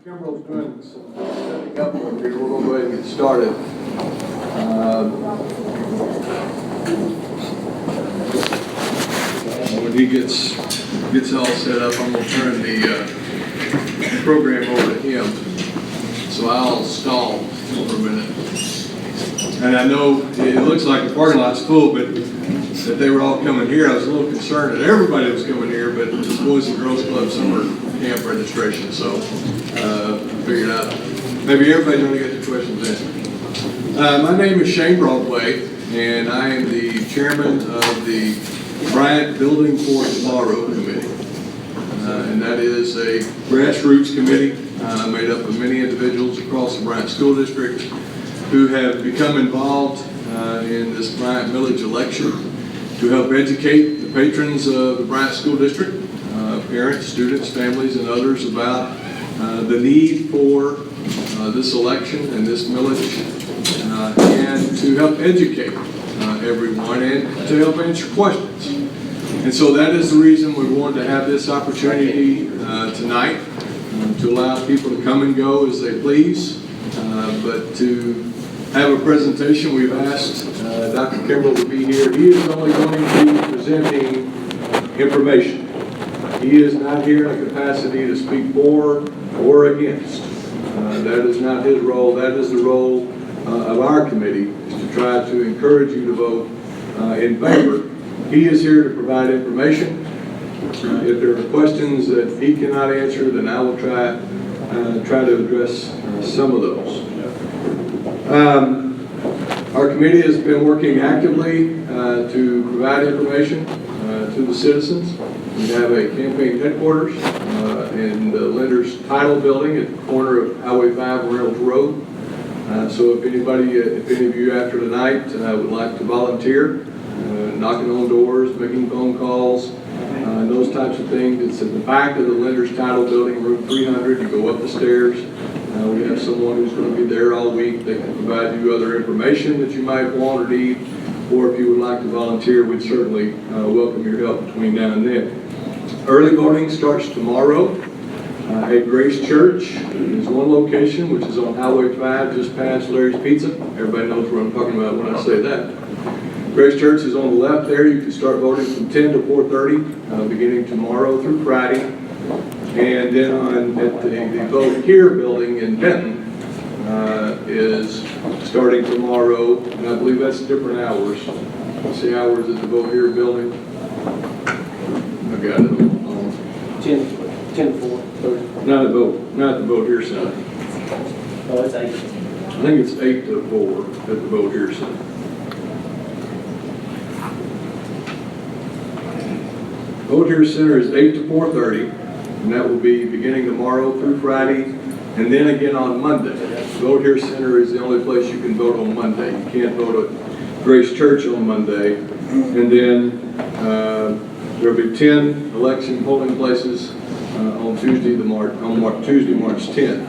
Kimbrell's doing some setting up over here. We're going to go ahead and get started. When he gets all set up, I'm going to turn the program over to him. So I'll stall for a minute. And I know it looks like the parking lot's full, but that they were all coming here. I was a little concerned that everybody was coming here, but it's Boys and Girls Club summer camp registration, so I figured out maybe everybody's going to get the questions answered. My name is Shane Broadway, and I am the chairman of the Bryant Building for Tomorrow Committee. And that is a grassroots committee made up of many individuals across the Bryant School District who have become involved in this Bryant Millage election to help educate the patrons of the Bryant School District, parents, students, families, and others about the need for this election and this millage, and to help educate everyone and to help answer questions. And so that is the reason we wanted to have this opportunity tonight to allow people to come and go as they please, but to have a presentation. We've asked Dr. Kimbrell to be here. He is only going to be presenting information. He is not here in a capacity to speak for or against. That is not his role. That is the role of our committee, is to try to encourage you to vote in favor. He is here to provide information. If there are questions that he cannot answer, then I will try to address some of those. Our committee has been working actively to provide information to the citizens. We have a campaign headquarters in the Lender's Title Building at the corner of Highway 5 and Reynolds Road. So if any of you after tonight would like to volunteer, knocking on doors, making phone calls, those types of things, it's at the back of the Lender's Title Building, room 300. You go up the stairs. We have someone who's going to be there all week. They can provide you other information that you might want or need, or if you would like to volunteer, we'd certainly welcome your help between now and then. Early voting starts tomorrow at Grace Church. There's one location, which is on Highway 5, just past Larry's Pizza. Everybody knows what I'm talking about when I say that. Grace Church is on the left there. You can start voting from 10 to 4:30, beginning tomorrow through Friday. And then at the Vote Here building in Benton is starting tomorrow, and I believe that's different hours. What's the hours at the Vote Here building? I got it. 10 to 4. Not the Vote Here Center. Oh, it's 8. I think it's 8 to 4 at the Vote Here Center. Vote Here Center is 8 to 4:30. And that will be beginning tomorrow through Friday, and then again on Monday. Vote Here Center is the only place you can vote on Monday. You can't vote at Grace Church on Monday. And then there will be 10 election polling places on Tuesday, March 10th,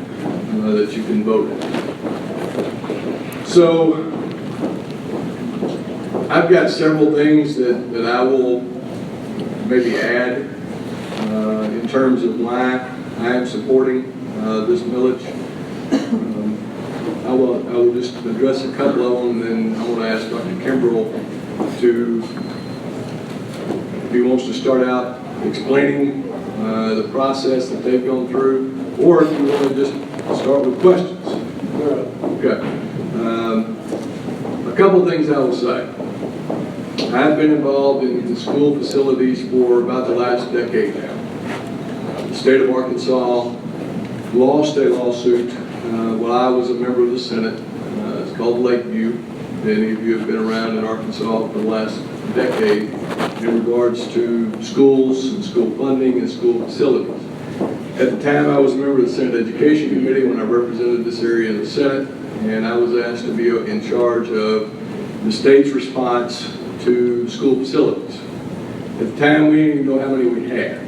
that you can vote at. So I've got several things that I will maybe add in terms of why I am supporting this millage. I will just address a couple of them, and then I want to ask Dr. Kimbrell if he wants to start out explaining the process that they've gone through, or if you want to just start with questions. Okay. A couple of things I will say. I've been involved in school facilities for about the last decade now. The state of Arkansas lost a lawsuit while I was a member of the Senate. It's called Lakeview. Many of you have been around in Arkansas for the last decade in regards to schools and school funding and school facilities. At the time, I was a member of the Senate Education Committee when I represented this area in the Senate, and I was asked to be in charge of the state's response to school facilities. At the time, we didn't even know how many we had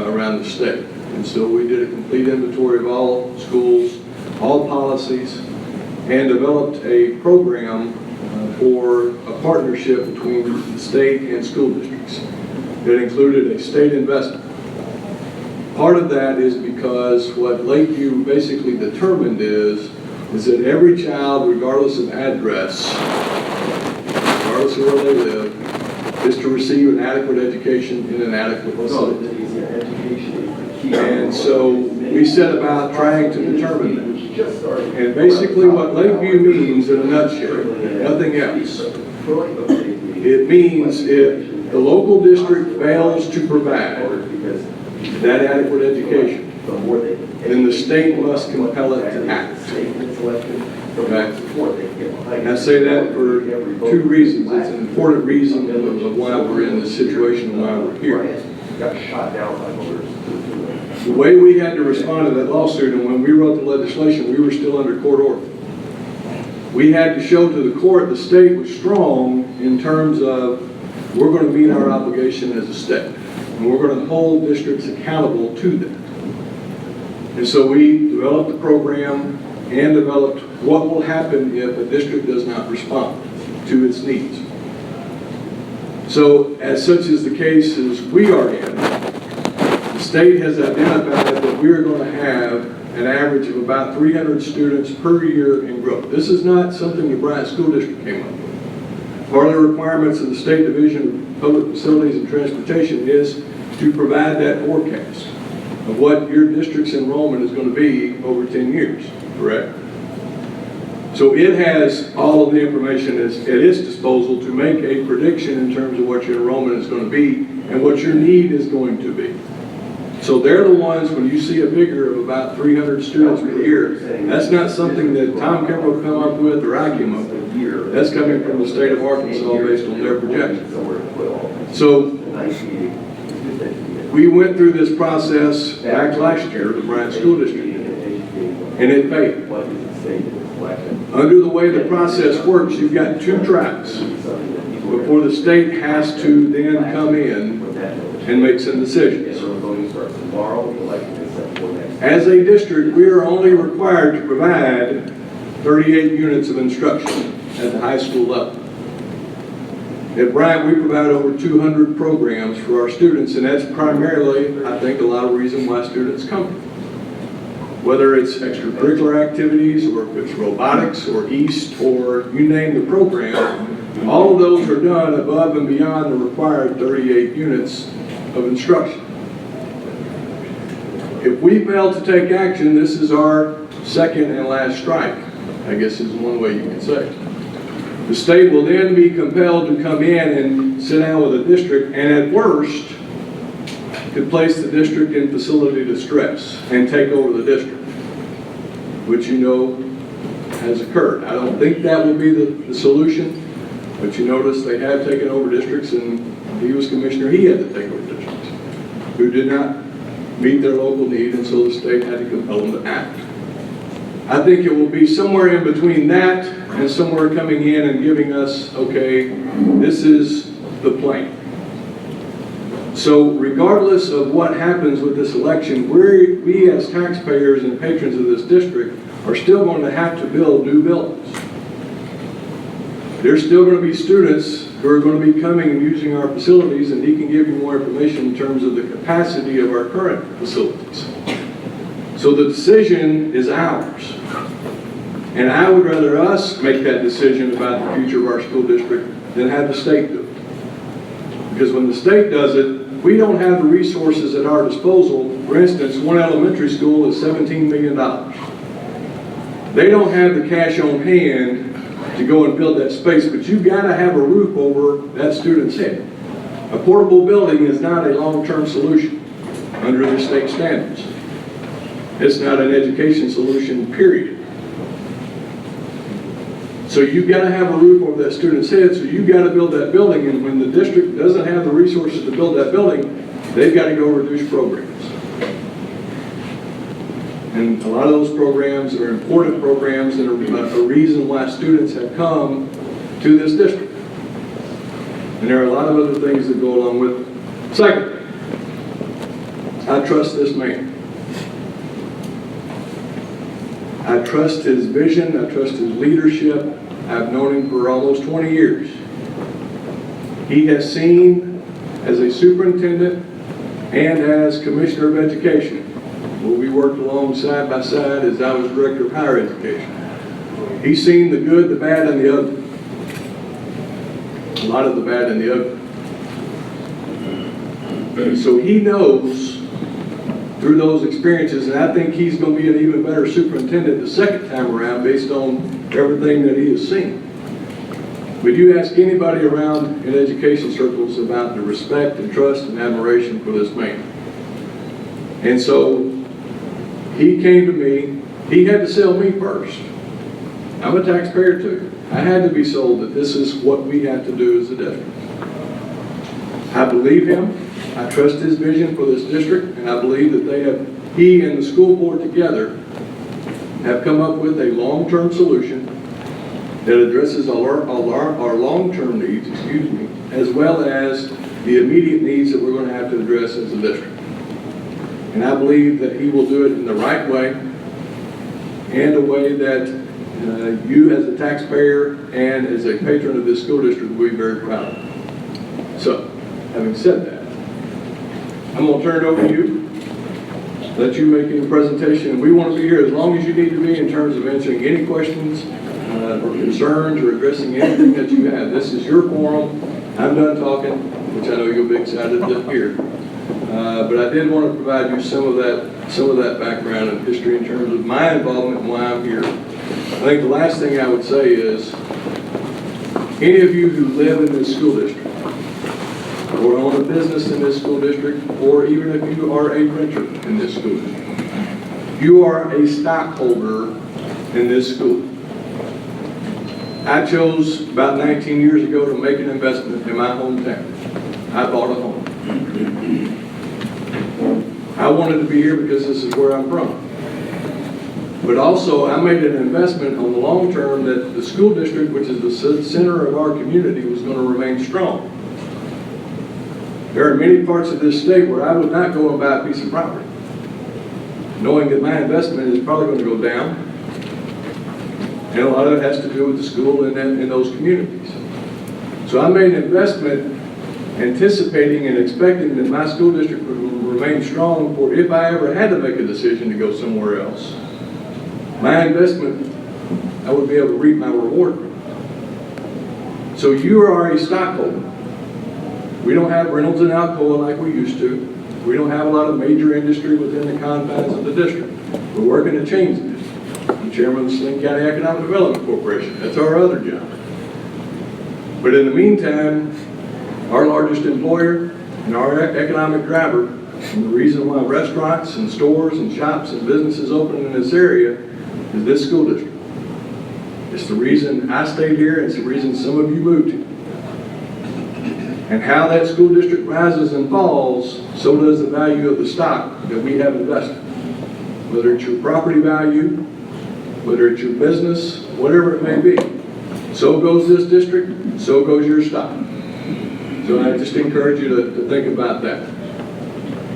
around the state. And so we did a complete inventory of all schools, all policies, and developed a program for a partnership between the state and school districts that included a state investment part of that is because what Lakeview basically determined is that every child, regardless of address, regardless of where they live, is to receive an adequate education in an adequate facility. And so we set about trying to determine that. And basically what Lakeview means in a nutshell, nothing else, it means if the local district fails to provide that adequate education, then the state must compel it to act. Okay? And I say that for two reasons. It's an important reason of why we're in this situation and why we're here. The way we had to respond to that lawsuit, and when we wrote the legislation, we were still under court order. We had to show to the court the state was strong in terms of we're going to meet our obligation as a state, and we're going to hold districts accountable to that. And so we developed the program and developed what will happen if a district does not respond to its needs. So, as such is the case as we are in, the state has identified that we are going to have an average of about 300 students per year in growth. This is not something the Bryant School District came up with. Part of the requirements of the State Division of Public Facilities and Transportation is to provide that forecast of what your district's enrollment is going to be over 10 years, correct? So it has all of the information at its disposal to make a prediction in terms of what your enrollment is going to be and what your need is going to be. So they're the ones, when you see a figure of about 300 students per year, that's not something that Tom Kimbrell come up with or I came up with. That's coming from the state of Arkansas based on their projections. So we went through this process back last year, the Bryant School District, and it failed. Under the way the process works, you've got two tracks before the state has to then come in and make some decisions. As a district, we are only required to provide 38 units of instruction at the high school level. At Bryant, we provide over 200 programs for our students, and that's primarily, I think, a lot of reason why students come. Whether it's extracurricular activities, or if it's robotics, or EAST, or you name the program, all of those are done above and beyond the required 38 units of instruction. If we fail to take action, this is our second and last strike, I guess is one way you could say. The state will then be compelled to come in and sit down with the district, and at worst, could place the district in facility distress and take over the district, which you know has occurred. I don't think that will be the solution, but you notice they have taken over districts, and he was commissioner, he had to take over districts who did not meet their local need, and so the state had to compel them to act. I think it will be somewhere in between that and somewhere coming in and giving us, okay, this is the plan. So regardless of what happens with this election, we as taxpayers and patrons of this district are still going to have to build new buildings. There's still going to be students who are going to be coming and using our facilities, and he can give you more information in terms of the capacity of our current facilities. So the decision is ours. And I would rather us make that decision about the future of our school district than have the state do it. Because when the state does it, we don't have the resources at our disposal. For instance, one elementary school is $17 million. They don't have the cash on hand to go and build that space, but you've got to have a roof over that student's head. A portable building is not a long-term solution under the state standards. It's not an education solution, period. So you've got to have a roof over that student's head, so you've got to build that building, and when the district doesn't have the resources to build that building, they've got to go reduce programs. And a lot of those programs are important programs and are a reason why students have come to this district. And there are a lot of other things that go along with it. Second, I trust this man. I trust his vision, I trust his leadership. I've known him for almost 20 years. He has seen, as a superintendent and as Commissioner of Education, where we worked along side by side as I was Director of Higher Education. He's seen the good, the bad, and the ugly. A lot of the bad and the ugly. So he knows through those experiences, and I think he's going to be an even better superintendent the second time around based on everything that he has seen. But you ask anybody around in education circles about the respect and trust and admiration for this man. And so he came to me, he had to sell me first. I'm a taxpayer too. I had to be sold that this is what we have to do as a district. I believe him, I trust his vision for this district, and I believe that he and the school board together have come up with a long-term solution that addresses our long-term needs, as well as the immediate needs that we're going to have to address as a district. And I believe that he will do it in the right way, and a way that you as a taxpayer and as a patron of this school district will be very proud of. So, having said that, I'm going to turn it over to you, let you make any presentation. We want to be here as long as you need to be in terms of answering any questions or concerns or addressing anything that you have. This is your forum. I'm done talking, which I know you'll be excited to hear. But I did want to provide you some of that background and history in terms of my involvement and why I'm here. I think the last thing I would say is, any of you who live in this school district, or own a business in this school district, or even if you are a renter in this school district, you are a stockholder in this school. I chose about 19 years ago to make an investment in my hometown. I bought a home. I wanted to be here because this is where I'm from. But also, I made an investment on the long term that the school district, which is the center of our community, was going to remain strong. There are many parts of this state where I would not go and buy a piece of property, knowing that my investment is probably going to go down. And a lot of it has to do with the school and in those communities. So I made an investment anticipating and expecting that my school district would remain strong for if I ever had to make a decision to go somewhere else. My investment, I would be able to reap my reward. So you are a stockholder. We don't have rentals and alcohol like we used to. We don't have a lot of major industry within the confines of the district. We're working to change this. I'm chairman of the Saline County Economic Development Corporation. That's our other job. But in the meantime, our largest employer and our economic driver, and the reason why restaurants and stores and shops and businesses open in this area is this school district. It's the reason I stayed here. It's the reason some of you moved here. And how that school district rises and falls, so does the value of the stock that we have invested. Whether it's your property value, whether it's your business, whatever it may be. So goes this district, so goes your stock. So I just encourage you to think about that.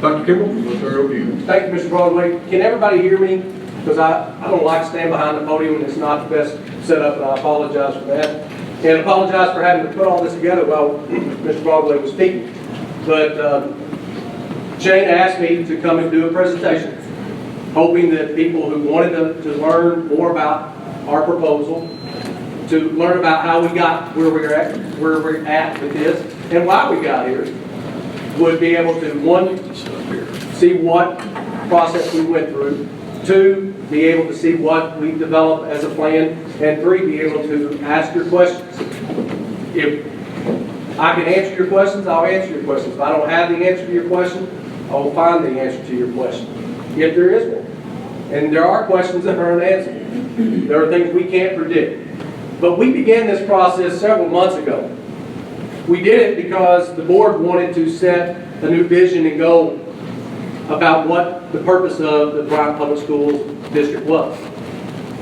Dr. Kimball, we'll turn it over to you. Thank you, Mr. Broadway. Can everybody hear me? Because I don't like to stand behind the podium and it's not the best setup, and I apologize for that. And apologize for having to put all this together while Mr. Broadway was speaking. But Shane asked me to come and do a presentation, hoping that people who wanted to learn more about our proposal, to learn about how we got where we're at with this, and why we got here, would be able to, one, see what process we went through, two, be able to see what we've developed as a plan, and three, be able to ask your questions. If I can answer your questions, I'll answer your questions. If I don't have the answer to your question, I will find the answer to your question, if there is one. And there are questions that are unanswered. There are things we can't predict. But we began this process several months ago. We did it because the board wanted to set a new vision and goal about what the purpose of the Bryant Public Schools District was.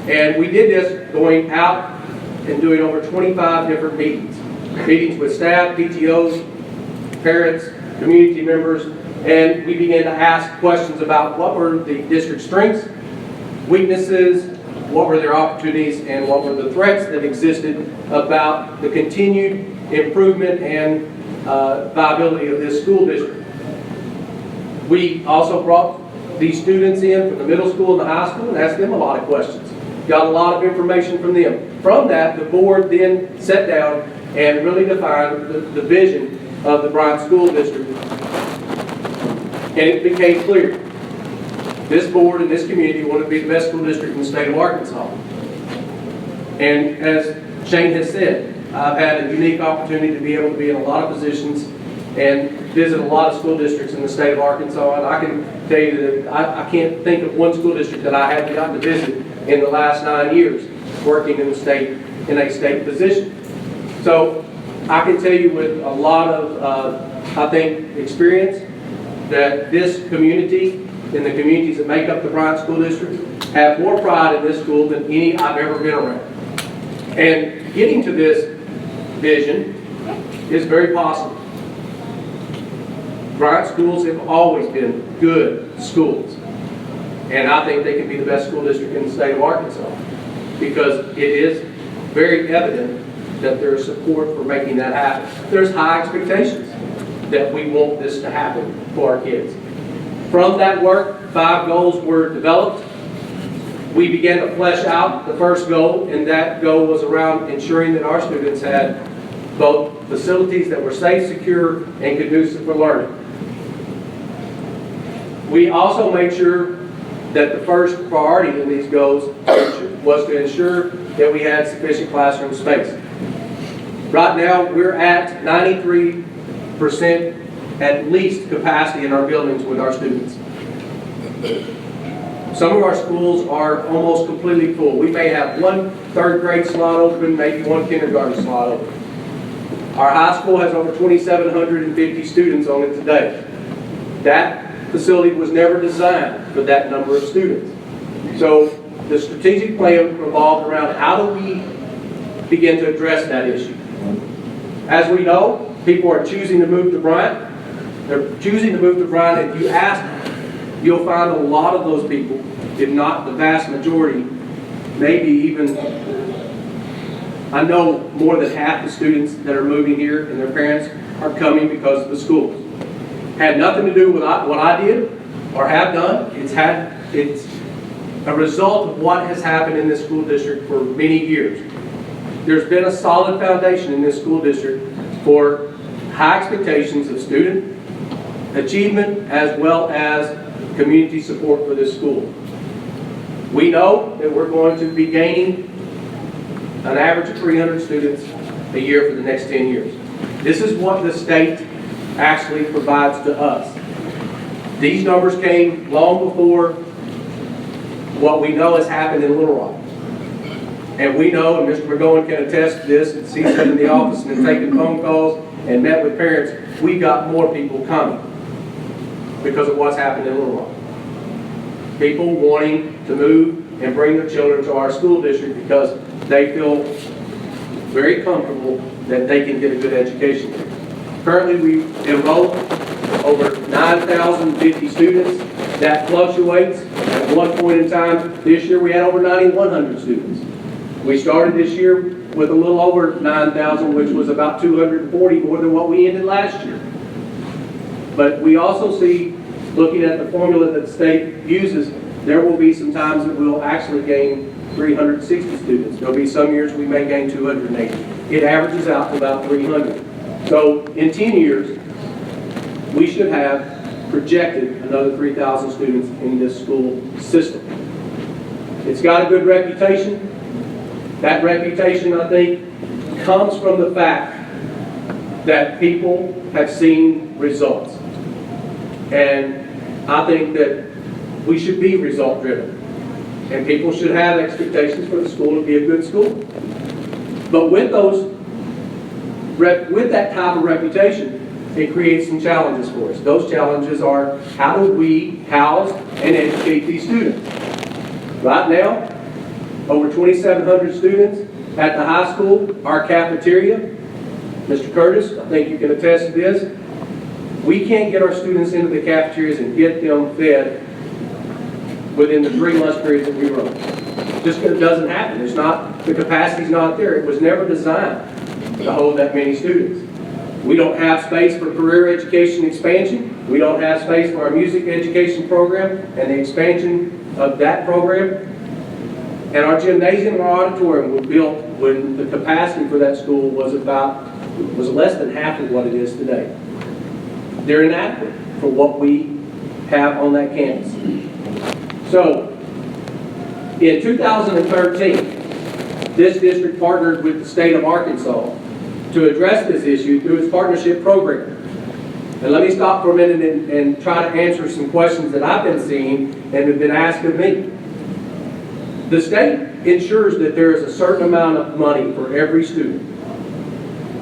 And we did this going out and doing over 25 different meetings. Meetings with staff, PTOs, parents, community members, and we began to ask questions about what were the district's strengths, weaknesses, what were their opportunities, and what were the threats that existed about the continued improvement and viability of this school district. We also brought these students in from the middle school and the high school and asked them a lot of questions. Got a lot of information from them. From that, the board then sat down and really defined the vision of the Bryant School District. And it became clear. This board and this community want to be the best school district in the state of Arkansas. And as Shane has said, I've had a unique opportunity to be able to be in a lot of positions and visit a lot of school districts in the state of Arkansas, and I can tell you that I can't think of one school district that I haven't gotten to visit in the last 9 years working in a state position. So I can tell you with a lot of, I think, experience that this community and the communities that make up the Bryant School District have more pride in this school than any I've ever been around. And getting to this vision is very possible. Bryant schools have always been good schools. And I think they can be the best school district in the state of Arkansas because it is very evident that there is support for making that happen. There's high expectations that we want this to happen for our kids. From that work, 5 goals were developed. We began to flesh out the first goal, and that goal was around ensuring that our students had both facilities that were safe, secure, and conducive for learning. We also made sure that the first priority in these goals was to ensure that we had sufficient classroom space. Right now, we're at 93% at least capacity in our buildings with our students. Some of our schools are almost completely full. We may have 1 third grade slot open, maybe 1 kindergarten slot open. Our high school has over 2,750 students on it today. That facility was never designed for that number of students. So the strategic plan revolved around how do we begin to address that issue. As we know, people are choosing to move to Bryant. They're choosing to move to Bryant. If you ask, you'll find a lot of those people, if not the vast majority, maybe even, I know more than half the students that are moving here and their parents are coming because of the schools. Had nothing to do with what I did or have done. It's a result of what has happened in this school district for many years. There's been a solid foundation in this school district for high expectations of student achievement as well as community support for this school. We know that we're going to be gaining an average of 300 students a year for the next 10 years. This is what the state actually provides to us. These numbers came long before what we know has happened in Little Rock. And we know, and Mr. McGowan can attest to this, and he's been in the office and taken phone calls and met with parents, we got more people coming because of what's happened in Little Rock. People wanting to move and bring their children to our school district because they feel very comfortable that they can get a good education there. Currently, we enroll over 9,050 students. That fluctuates. At one point in time, this year we had over 9,100 students. We started this year with a little over 9,000, which was about 240 more than what we ended last year. But we also see, looking at the formula that the state uses, there will be some times that we'll actually gain 360 students. There'll be some years we may gain 280. It averages out to about 300. So in 10 years, we should have projected another 3,000 students in this school system. It's got a good reputation. That reputation, I think, comes from the fact that people have seen results. And I think that we should be result driven. And people should have expectations for the school to be a good school. But with that type of reputation, it creates some challenges for us. Those challenges are, how do we house and educate these students? Right now, over 2,700 students at the high school. Our cafeteria, Mr. Curtis, I think you can attest to this. We can't get our students into the cafeterias and get them fed within the 3 lunch periods that we run. Just because it doesn't happen. The capacity's not there. It was never designed to hold that many students. We don't have space for career education expansion. We don't have space for our music education program and the expansion of that program. And our gymnasium and our auditorium were built when the capacity for that school was less than half of what it is today. They're inadequate for what we have on that campus. So, in 2013, this district partnered with the state of Arkansas to address this issue through its partnership program. And let me stop for a minute and try to answer some questions that I've been seeing and have been asked of me. The state ensures that there is a certain amount of money for every student.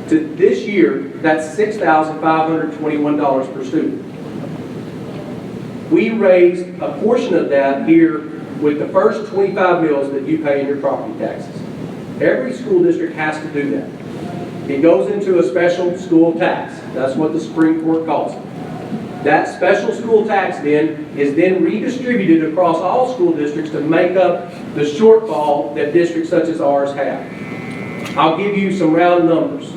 This year, that's $6,521 per student. We raised a portion of that here with the first 25 mills that you pay in your property taxes. Every school district has to do that. It goes into a special school tax. That's what the Supreme Court calls it. That special school tax then is then redistributed across all school districts to make up the shortfall that districts such as ours have. I'll give you some round numbers.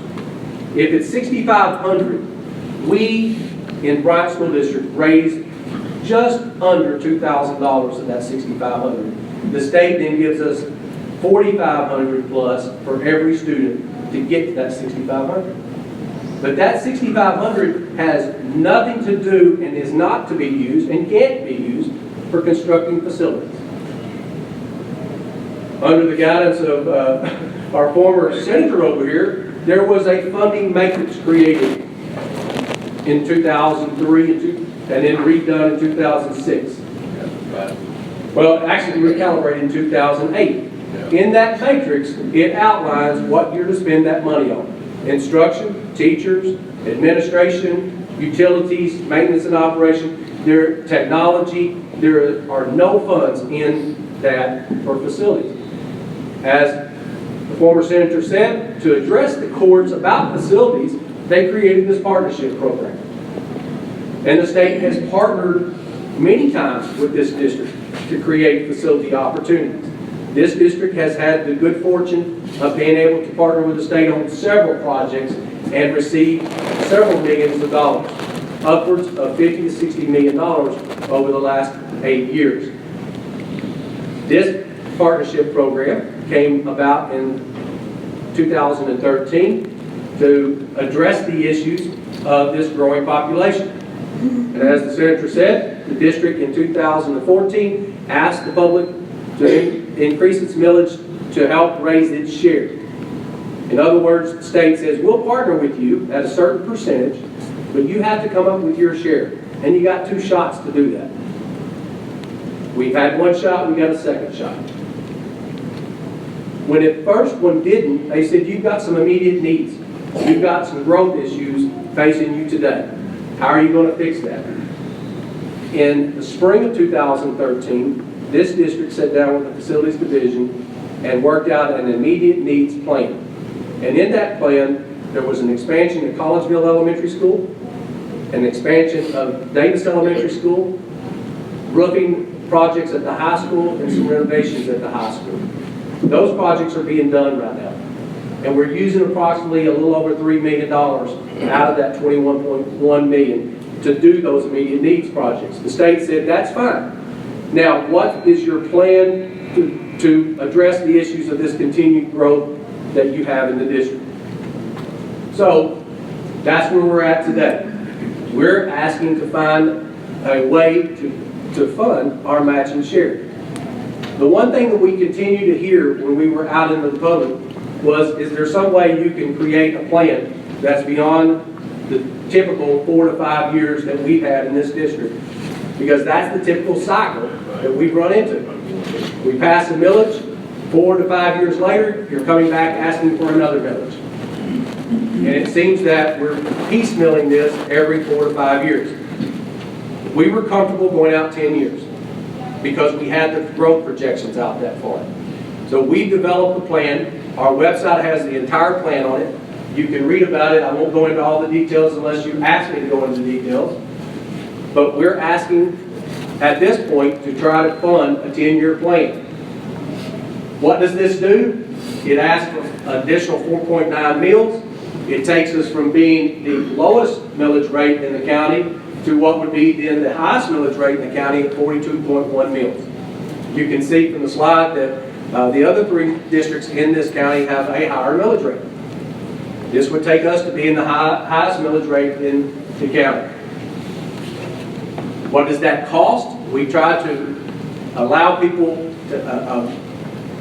If it's $6,500, we in Bryant School District raised just under $2,000 of that $6,500. The state then gives us $4,500 plus for every student to get to that $6,500. But that $6,500 has nothing to do and is not to be used and can't be used for constructing facilities. Under the guidance of our former senator over here, there was a funding matrix created in 2003 and then redone in 2006. Well, actually recalibrated in 2008. In that matrix, it outlines what you're to spend that money on. Instruction, teachers, administration, utilities, maintenance and operation, technology. There are no funds in that for facilities. As the former senator said, to address the courts about facilities, they created this partnership program. And the state has partnered many times with this district to create facility opportunities. This district has had the good fortune of being able to partner with the state on several projects and receive several millions of dollars, upwards of $50 to $60 million over the last 8 years. This partnership program came about in 2013 to address the issues of this growing population. And as the senator said, the district in 2014 asked the public to increase its millage to help raise its share. In other words, the state says, we'll partner with you at a certain percentage, but you have to come up with your share. And you got 2 shots to do that. We've had 1 shot, we got a second shot. When the first one didn't, they said, you've got some immediate needs. You've got some growth issues facing you today. How are you going to fix that? In the spring of 2013, this district sat down with the Facilities Division and worked out an immediate needs plan. And in that plan, there was an expansion of Collegeville Elementary School, an expansion of Davis Elementary School, roofing projects at the high school, and some renovations at the high school. Those projects are being done right now. And we're using approximately a little over $3 million out of that $21.1 million to do those immediate needs projects. The state said, that's fine. Now, what is your plan to address the issues of this continued growth that you have in the district? So, that's where we're at today. We're asking to find a way to fund our matching share. The one thing that we continue to hear when we were out into the public was, is there some way you can create a plan that's beyond the typical 4 to 5 years that we've had in this district? Because that's the typical cycle that we've run into. We pass a millage, 4 to 5 years later, you're coming back asking for another millage. And it seems that we're piecemealing this every 4 to 5 years. We were comfortable going out 10 years because we had the growth projections out that far. So we developed a plan. Our website has the entire plan on it. You can read about it. I won't go into all the details unless you ask me to go into the details. But we're asking at this point to try to fund a 10-year plan. What does this do? It asks for additional 4.9 meals. It takes us from being the lowest millage rate in the county to what would be then the highest millage rate in the county at 42.1 mills. You can see from the slide that the other 3 districts in this county have a higher millage rate. This would take us to being the highest millage rate in the county. What does that cost? We try to allow people to,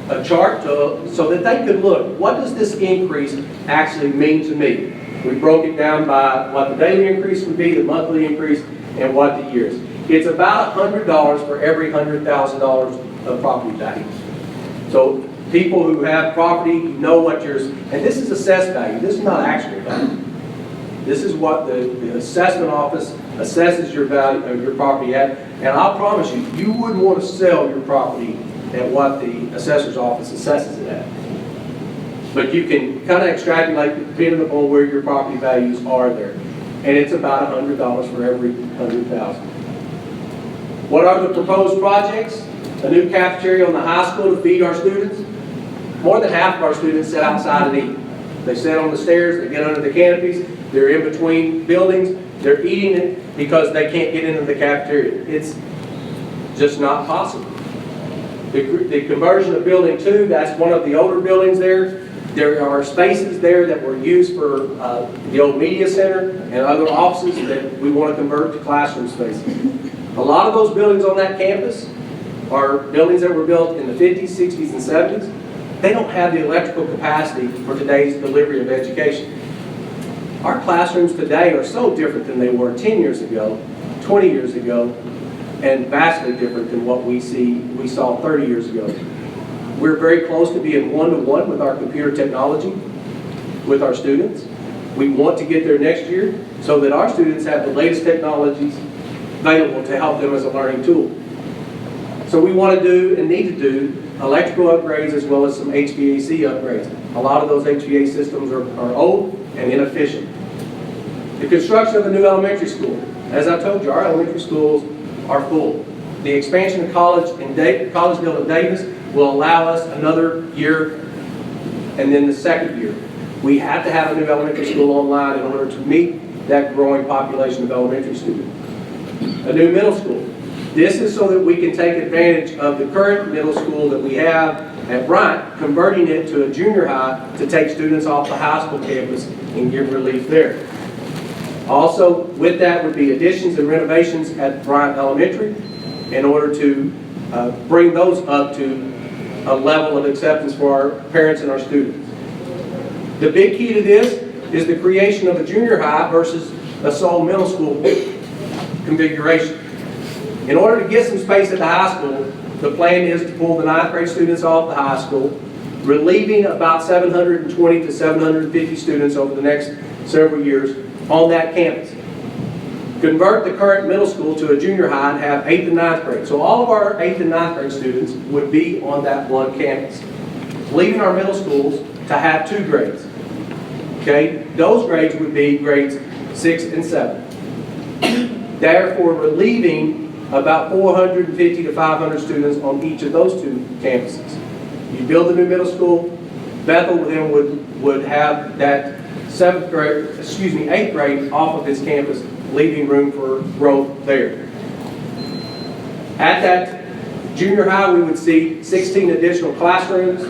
a chart so that they could look, what does this increase actually mean to me? We broke it down by what the daily increase would be, the monthly increase, and what the years. It's about $100 for every $100,000 of property value. So people who have property, you know what yours, and this is assessed value. This is not actual value. This is what the assessment office assesses your value of your property at. And I'll promise you, you wouldn't want to sell your property at what the assessor's office assesses it at. But you can kind of extrapolate depending upon where your property values are there. And it's about $100 for every 100,000. What are the proposed projects? A new cafeteria on the high school to feed our students. More than half of our students sit outside and eat. They sit on the stairs, they get under the canopies, they're in between buildings, they're eating it because they can't get into the cafeteria. It's just not possible. The conversion of Building 2, that's one of the older buildings there. There are spaces there that were used for the old media center and other offices that we want to convert to classroom spaces. A lot of those buildings on that campus are buildings that were built in the 50s, 60s, and 70s. They don't have the electrical capacity for today's delivery of education. Our classrooms today are so different than they were 10 years ago, 20 years ago, and vastly different than what we saw 30 years ago. We're very close to being one-to-one with our computer technology, with our students. We want to get there next year so that our students have the latest technologies available to help them as a learning tool. So we want to do and need to do electrical upgrades as well as some HVAC upgrades. A lot of those HVAC systems are old and inefficient. The construction of a new elementary school. As I told you, our elementary schools are full. The expansion of Collegeville and Davis will allow us another year and then the second year. We have to have a new elementary school online in order to meet that growing population of elementary students. A new middle school. This is so that we can take advantage of the current middle school that we have at Bryant, converting it to a junior high to take students off the high school campus and give relief there. Also, with that would be additions and renovations at Bryant Elementary in order to bring those up to a level of acceptance for our parents and our students. The big key to this is the creation of a junior high versus a sole middle school configuration. In order to get some space at the high school, the plan is to pull the 9th grade students off the high school, relieving about 720 to 750 students over the next several years on that campus. Convert the current middle school to a junior high and have 8th and 9th grade. So all of our 8th and 9th grade students would be on that one campus, leaving our middle schools to have 2 grades. Okay, those grades would be grades 6 and 7. Therefore, relieving about 450 to 500 students on each of those 2 campuses. You build a new middle school, Bethel then would have that 8th grade off of its campus, leaving room for growth there. At that junior high, we would see 16 additional classrooms,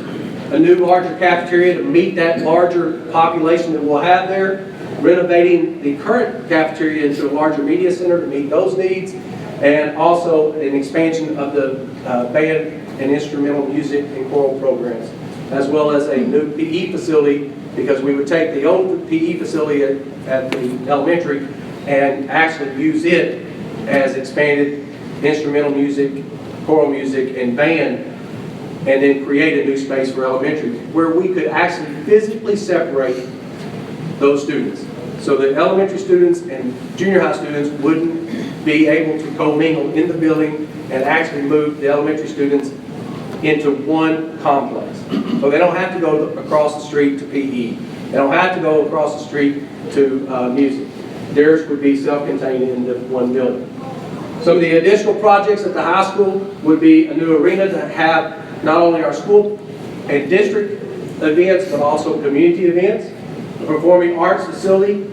a new larger cafeteria to meet that larger population that we'll have there, renovating the current cafeteria into a larger media center to meet those needs, and also an expansion of the band and instrumental music and choral programs, as well as a new PE facility, because we would take the old PE facility at the elementary and actually use it as expanded instrumental music, choral music, and band, and then create a new space for elementary, where we could actually physically separate those students. So the elementary students and junior high students wouldn't be able to commingle in the building and actually move the elementary students into one complex. So they don't have to go across the street to PE. They don't have to go across the street to music. Theirs would be self-contained in the one building. Some of the additional projects at the high school would be a new arena to have not only our school and district events, but also community events. a performing arts facility.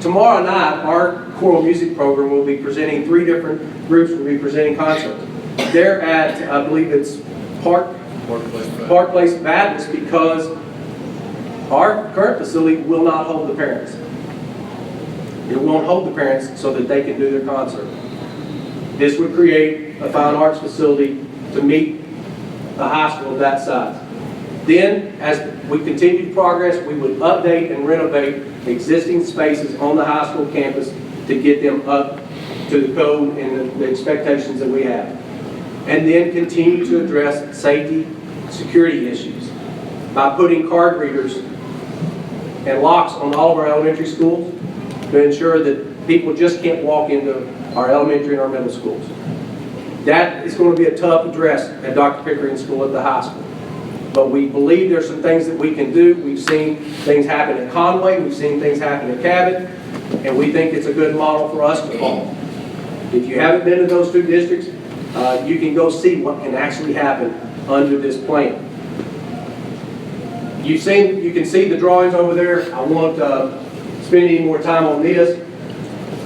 Tomorrow night, our choral music program will be presenting 3 different groups will be presenting concerts. They're at, I believe it's Park Place Baptist, because our current facility will not hold the parents. It won't hold the parents so that they can do their concert. This would create a fine arts facility to meet the high school of that size. Then, as we continue to progress, we would update and renovate existing spaces on the high school campus to get them up to the code and the expectations that we have. And then continue to address safety, security issues by putting card readers and locks on all of our elementary schools to ensure that people just can't walk into our elementary and our middle schools. That is going to be a tough address at Dr. Pickering School at the high school. But we believe there's some things that we can do. We've seen things happen at Conway, we've seen things happen at Cabot, and we think it's a good model for us to follow. If you haven't been to those 2 districts, you can go see what can actually happen under this plan. You can see the drawings over there. I won't spend any more time on this,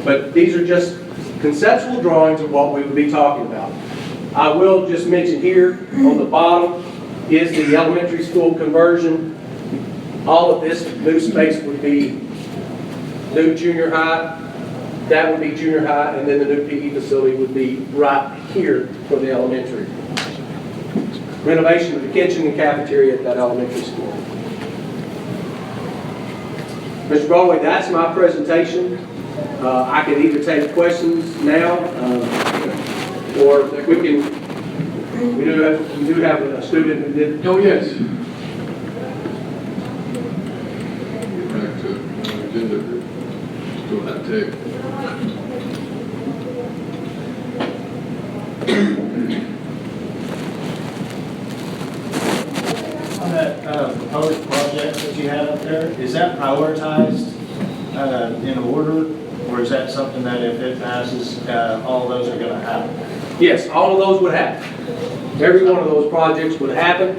but these are just conceptual drawings of what we would be talking about. I will just mention here on the bottom is the elementary school conversion. All of this new space would be new junior high. That would be junior high, and then the new PE facility would be right here for the elementary. Renovation of the kitchen and cafeteria at that elementary school. Mr. Broadway, that's my presentation. I can either take questions now, or we do have a student who did. Oh, yes. Get back to the agenda. Still that tape. On that proposed project that you have up there, is that prioritized in order, or is that something that if it passes, all of those are going to happen? Yes, all of those would happen. Every one of those projects would happen.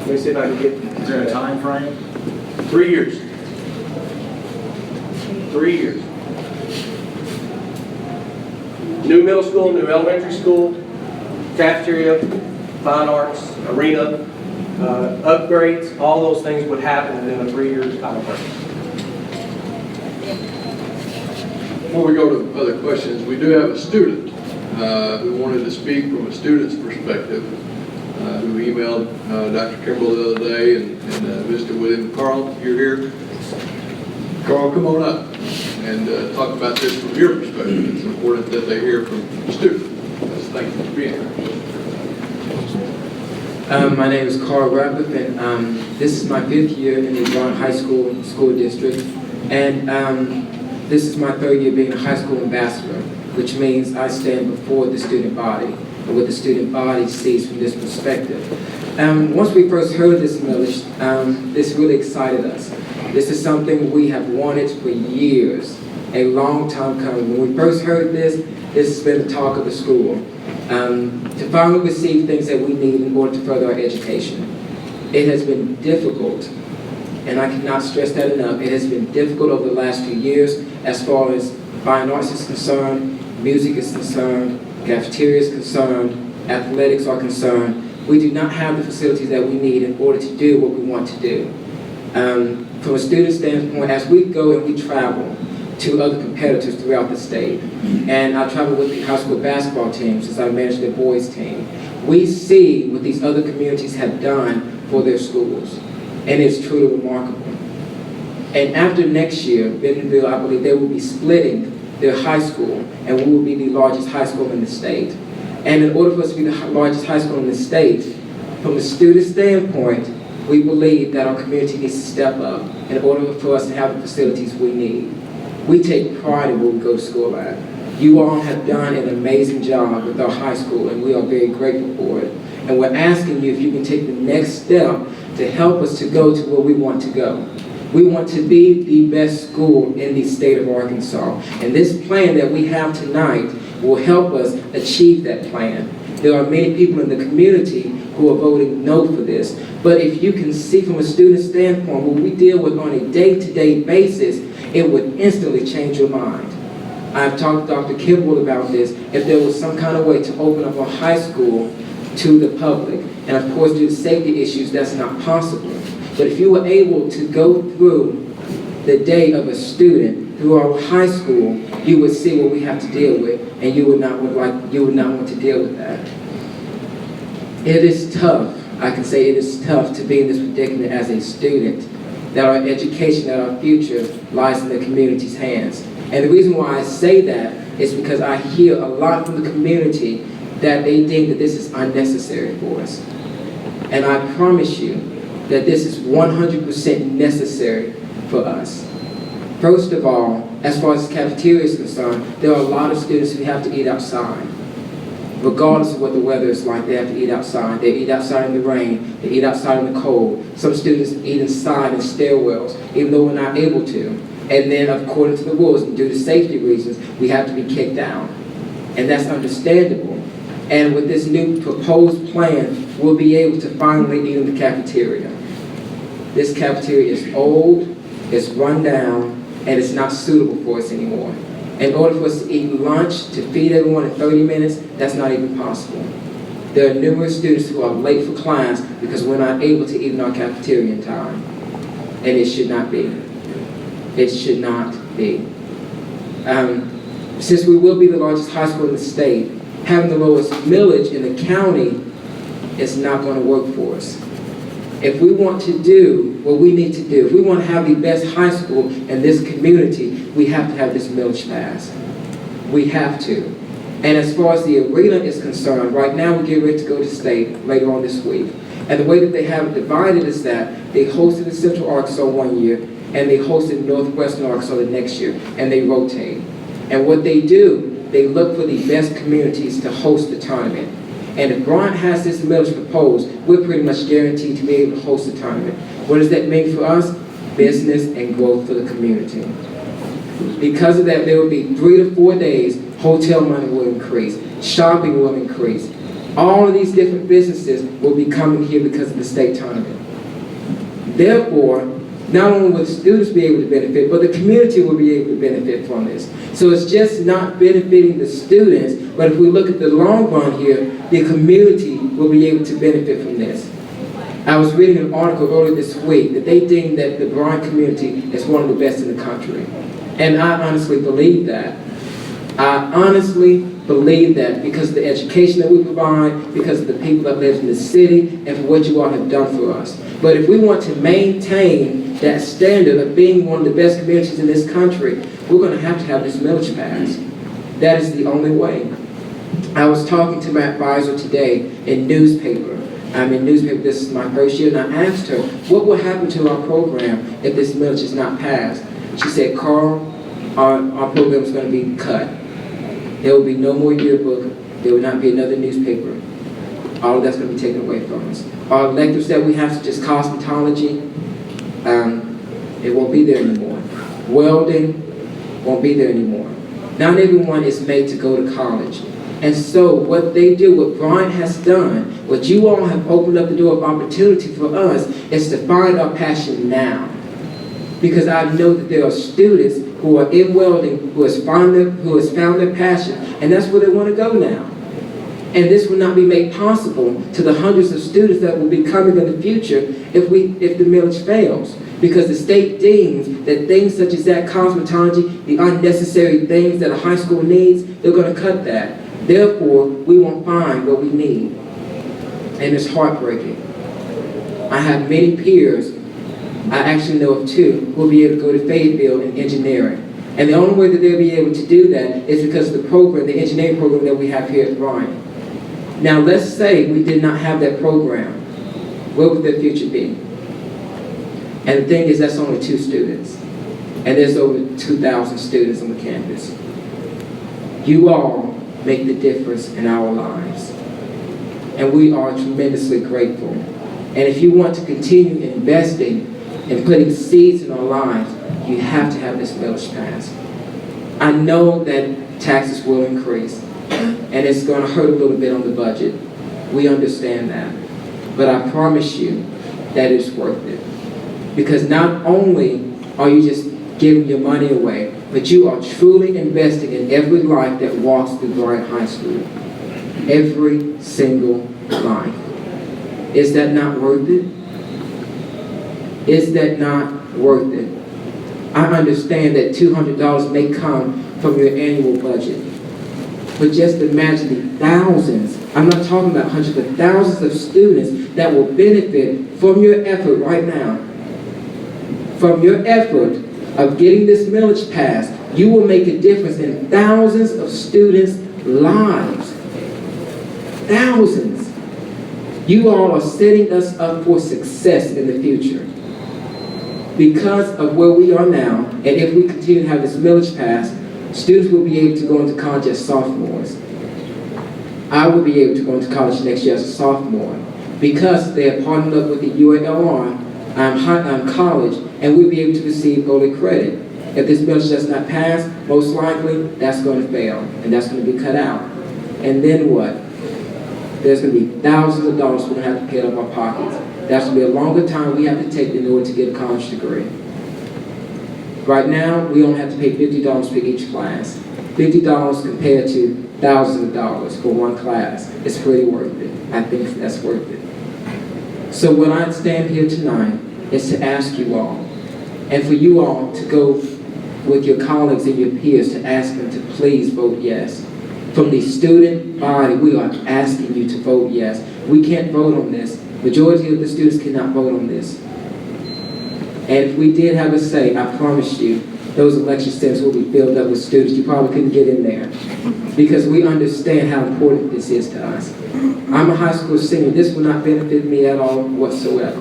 Let me see if I can get. Is there a time frame? 3 years. 3 years. New middle school, new elementary school, cafeteria, fine arts, arena, upgrades, all those things would happen within a 3-year time frame. Before we go to other questions, we do have a student who wanted to speak from a student's perspective, who emailed Dr. Kimball the other day and visited with him. Carl, you're here? Carl, come on up and talk about this from your perspective. It's important that they hear from the student. Thank you for being here. My name is Carl Radcliffe, and this is my 5th year in the Bryant High School District. And this is my 3rd year being a high school ambassador, which means I stand before the student body and what the student body sees from this perspective. Once we first heard this millage, this really excited us. This is something we have wanted for years, a long time coming. When we first heard this has been the talk of the school. To finally receive things that we need in order to further our education. It has been difficult, and I cannot stress that enough. It has been difficult over the last few years as far as fine arts is concerned, music is concerned, cafeteria is concerned, athletics are concerned. We do not have the facilities that we need in order to do what we want to do. From a student standpoint, as we go and we travel to other competitors throughout the state, and I travel with the high school basketball team since I manage the boys team, we see what these other communities have done for their schools, and it's truly remarkable. And after next year, Bentonville, I believe they will be splitting their high school, and we will be the largest high school in the state. And in order for us to be the largest high school in the state, from a student standpoint, we believe that our community needs to step up in order for us to have the facilities we need. We take pride in what we go to school at. You all have done an amazing job with our high school, and we are very grateful for it. And we're asking you if you can take the next step to help us to go to where we want to go. We want to be the best school in the state of Arkansas. And this plan that we have tonight will help us achieve that plan. There are many people in the community who are voting no for this. But if you can see from a student standpoint what we deal with on a day-to-day basis, it would instantly change your mind. I've talked to Dr. Kimball about this. If there was some kind of way to open up a high school to the public, and of course due to safety issues, that's not possible. But if you were able to go through the day of a student through our high school, you would see what we have to deal with, and you would not want to deal with that. It is tough. I can say it is tough to be in this predicament as a student, that our education, that our future lies in the community's hands. And the reason why I say that is because I hear a lot from the community that they think that this is unnecessary for us. And I promise you that this is 100% necessary for us. First of all, as far as the cafeteria is concerned, there are a lot of students who have to eat outside. Regardless of what the weather is like, they have to eat outside. They eat outside in the rain, they eat outside in the cold. Some students eat inside in stairwells, even though we're not able to. And then according to the rules, and due to safety reasons, we have to be kicked out. And that's understandable. And with this new proposed plan, we'll be able to finally eat in the cafeteria. This cafeteria is old, it's run down, and it's not suitable for us anymore. In order for us to eat lunch, to feed everyone in 30 minutes, that's not even possible. There are numerous students who are late for class because we're not able to eat in our cafeteria in time. And it should not be. It should not be. Since we will be the largest high school in the state, having the lowest millage in the county is not going to work for us. If we want to do what we need to do, if we want to have the best high school in this community, we have to have this millage passed. We have to. And as far as the arena is concerned, right now we get ready to go to state later on this week. And the way that they have it divided is that they hosted in Central Arkansas one year, and they hosted in Northwestern Arkansas the next year, and they rotate. And what they do, they look for the best communities to host the tournament. And if Bryant has this millage proposed, we're pretty much guaranteed to be able to host the tournament. What does that mean for us? Business and growth for the community. Because of that, there will be 3 to 4 days, hotel money will increase, shopping will increase. All of these different businesses will be coming here because of the state tournament. Therefore, not only will the students be able to benefit, but the community will be able to benefit from this. So it's just not benefiting the students, but if we look at the long run here, the community will be able to benefit from this. I was reading an article earlier this week that they deem that the Bryant community is one of the best in the country. And I honestly believe that. I honestly believe that because of the education that we provide, because of the people that live in the city, and for what you all have done for us. But if we want to maintain that standard of being one of the best communities in this country, we're going to have this millage passed. That is the only way. I was talking to my advisor today in newspaper. This is my first year, and I asked her, what will happen to our program if this millage is not passed? She said, Carl, our program is going to be cut. There will be no more yearbook. There will not be another newspaper. All of that's going to be taken away from us. Our electives that we have, such as cosmetology, it won't be there anymore. Welding won't be there anymore. Not everyone is made to go to college. And so what they do, what Bryant has done, what you all have opened up the door of opportunity for us, is to find our passion now. Because I know that there are students who are in welding who has found their passion, and that's where they want to go now. And this will not be made possible to the hundreds of students that will be coming in the future if the millage fails. Because the state deems that things such as that cosmetology, the unnecessary things that a high school needs, they're going to cut that. Therefore, we won't find what we need. And it's heartbreaking. I have many peers, I actually know of 2, who will be able to go to Fayetteville in engineering. And the only way that they'll be able to do that is because of the program, the engineering program that we have here at Bryant. Now let's say we did not have that program. What would their future be? And the thing is, that's only 2 students. And there's over 2,000 students on the campus. You all make the difference in our lives. And we are tremendously grateful. And if you want to continue investing and putting seeds in our lives, you have to have this millage passed. I know that taxes will increase. and it's going to hurt a little bit on the budget. We understand that. But I promise you that it's worth it. Because not only are you just giving your money away, but you are truly investing in every life that walks through Bryant High School. Every single life. Is that not worth it? Is that not worth it? I understand that $200 may come from your annual budget. But just imagine the thousands, I'm not talking about hundreds, but thousands of students that will benefit from your effort right now. From your effort of getting this millage passed, you will make a difference in thousands of students' lives. Thousands. You all are setting us up for success in the future. Because of where we are now, and if we continue to have this millage passed, students will be able to go into college as sophomores. I will be able to go into college next year as a sophomore because they have partnered up with the UALR college, and we'll be able to receive early credit. If this millage does not pass, most likely that's going to fail, and that's going to be cut out. And then what? There's going to be thousands of dollars we're going to have to pay out of our pockets. That's going to be a longer time we have to take in order to get a college degree. Right now, we only have to pay $50 for each class. $50 compared to thousands of dollars for one class. It's pretty worth it. I think that's worth it. So what I stand here tonight is to ask you all, and for you all to go with your colleagues and your peers to ask them to please vote yes. From the student body, we are asking you to vote yes. We can't vote on this. Majority of the students cannot vote on this. And if we did have a say, I promise you, those election stands will be filled up with students. You probably couldn't get in there. Because we understand how important this is to us. I'm a high school senior. This will not benefit me at all whatsoever.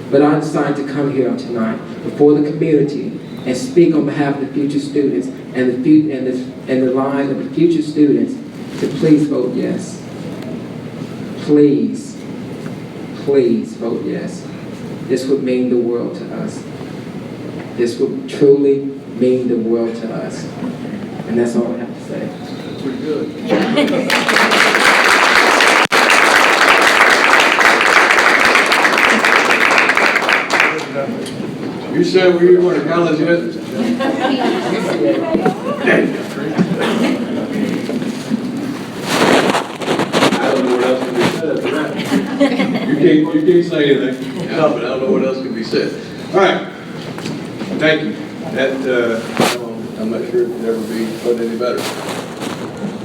But I decided to come here tonight before the community and speak on behalf of the future students and the lives of the future students to please vote yes. Please, please vote yes. This would mean the world to us. This would truly mean the world to us. And that's all I have to say. That's pretty good. You said we were going to college yet? I don't know what else can be said after that. You can't say anything. No, but I don't know what else can be said. All right. Thank you. That, I'm not sure it can ever be put any better.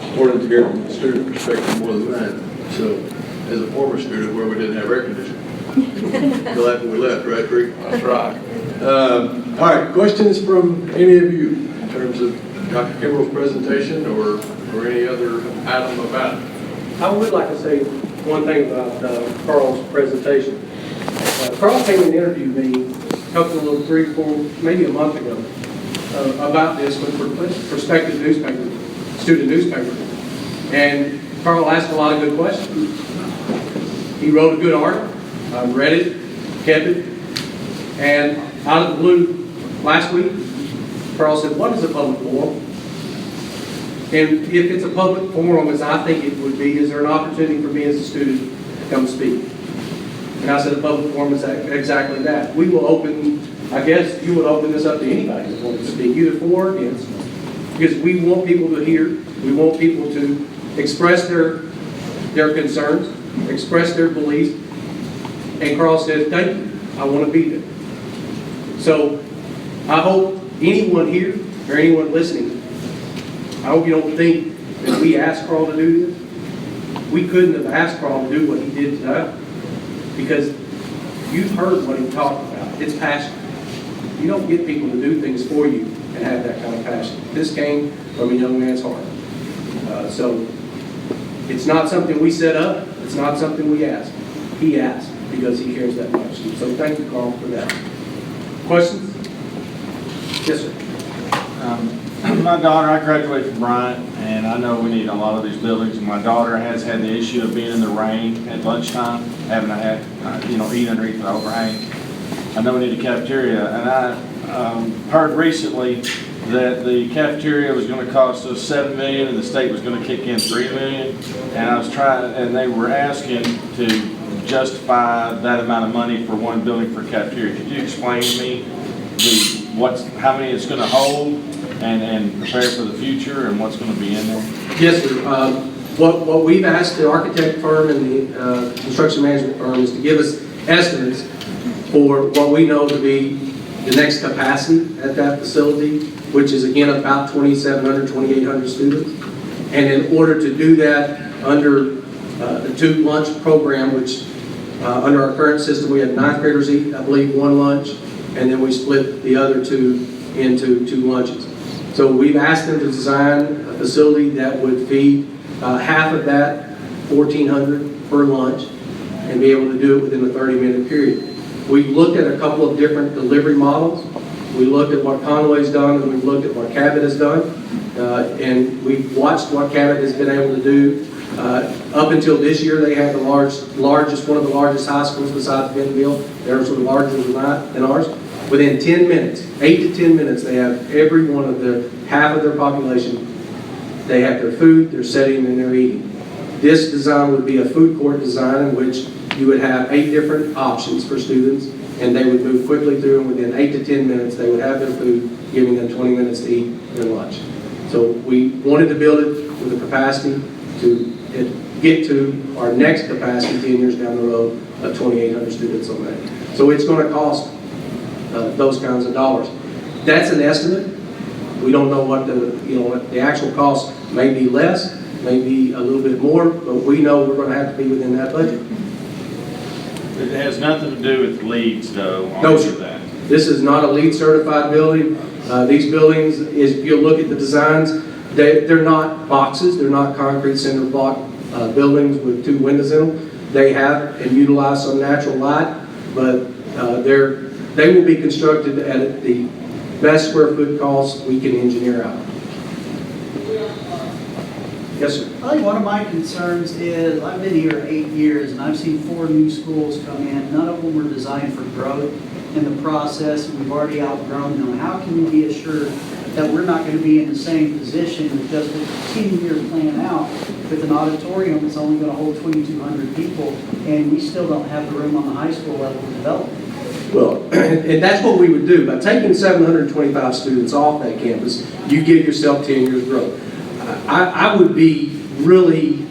Important to hear from the student perspective more than that. So, as a former student where we didn't have air conditioning, until after we left, right, Rick? That's right. All right, questions from any of you in terms of Dr. Kimbrell's presentation or any other item about it? I would like to say one thing about Carl's presentation. Carl came and interviewed me a couple of 3, 4, maybe a month ago about this with prospective student newspaper. And Carl asked a lot of good questions. He wrote a good article. I read it, kept it, and out of the blue last week, Carl said, "What is a public forum?" And if it's a public forum, as I think it would be, is there an opportunity for me as a student to come speak? And I said, a public forum is exactly that. We will open, I guess you would open this up to anybody who wants to speak, either for or against, because we want people to hear, we want people to express their concerns, express their beliefs. And Carl said, "Thank you, I want to be there." So I hope anyone here or anyone listening, I hope you don't think that we asked Carl to do this. We couldn't have asked Carl to do what he did today because you've heard what he talked about. It's passion. You don't get people to do things for you and have that kind of passion. This came from a young man's heart. So it's not something we set up. It's not something we asked. He asked because he cares that much. So thank you, Carl, for that. Questions? Yes, sir. My daughter, I graduated from Bryant, and I know we need a lot of these buildings. My daughter has had the issue of being in the rain at lunchtime, having to have, eat underneath the overhang. I know we need a cafeteria, and I heard recently that the cafeteria was gonna cost us $7 million and the state was gonna kick in $3 million. And I was trying, and they were asking to justify that amount of money for one building for cafeteria. Could you explain to me how many it's gonna hold and prepare for the future and what's gonna be in there? Yes, sir. What we've asked the architect firm and the construction management firm is to give us estimates for what we know to be the next capacity at that facility, which is again about 2,700, 2,800 students. And in order to do that under the 2 lunch program, which under our current system we have 9th graders eat, I believe, 1 lunch, and then we split the other 2 into 2 lunches. So we've asked them to design a facility that would feed half of that, 1,400 per lunch, and be able to do it within a 30-minute period. We've looked at a couple of different delivery models. We looked at what Conway's done, and we've looked at what Cabot has done, and we've watched what Cabot has been able to do. Up until this year, they had one of the largest high schools besides Bentonville. They're sort of larger than ours. Within 10 minutes, 8 to 10 minutes, they have every one of half of their population. They have their food, their setting, and their eating. This design would be a food court design in which you would have 8 different options for students, and they would move quickly through, and within 8 to 10 minutes, they would have their food, giving them 20 minutes to eat their lunch. So we wanted to build it with the capacity to get to our next capacity 10 years down the road of 2,800 students on that. So it's going to cost those kinds of dollars. That's an estimate. We don't know what the actual cost may be less, may be a little bit more, but we know we're going to have to be within that budget. It has nothing to do with leads, though. No, sir. This is not a LEED certified building. These buildings, if you look at the designs, they're not boxes. They're not concrete cinder block buildings with 2 windows in them. They have and utilize some natural light, but they will be constructed at the best square foot cost we can engineer out. Yes, sir. I think one of my concerns is, I've been here 8 years and I've seen 4 new schools come in. None of them were designed for growth in the process. We've already outgrown them. How can we be assured that we're not going to be in the same position with just a 10-year plan out with an auditorium that's only going to hold 2,200 people, and we still don't have the room on the high school level to develop? Well, and that's what we would do. By taking 725 students off that campus, you give yourself 10 years growth. I would be really,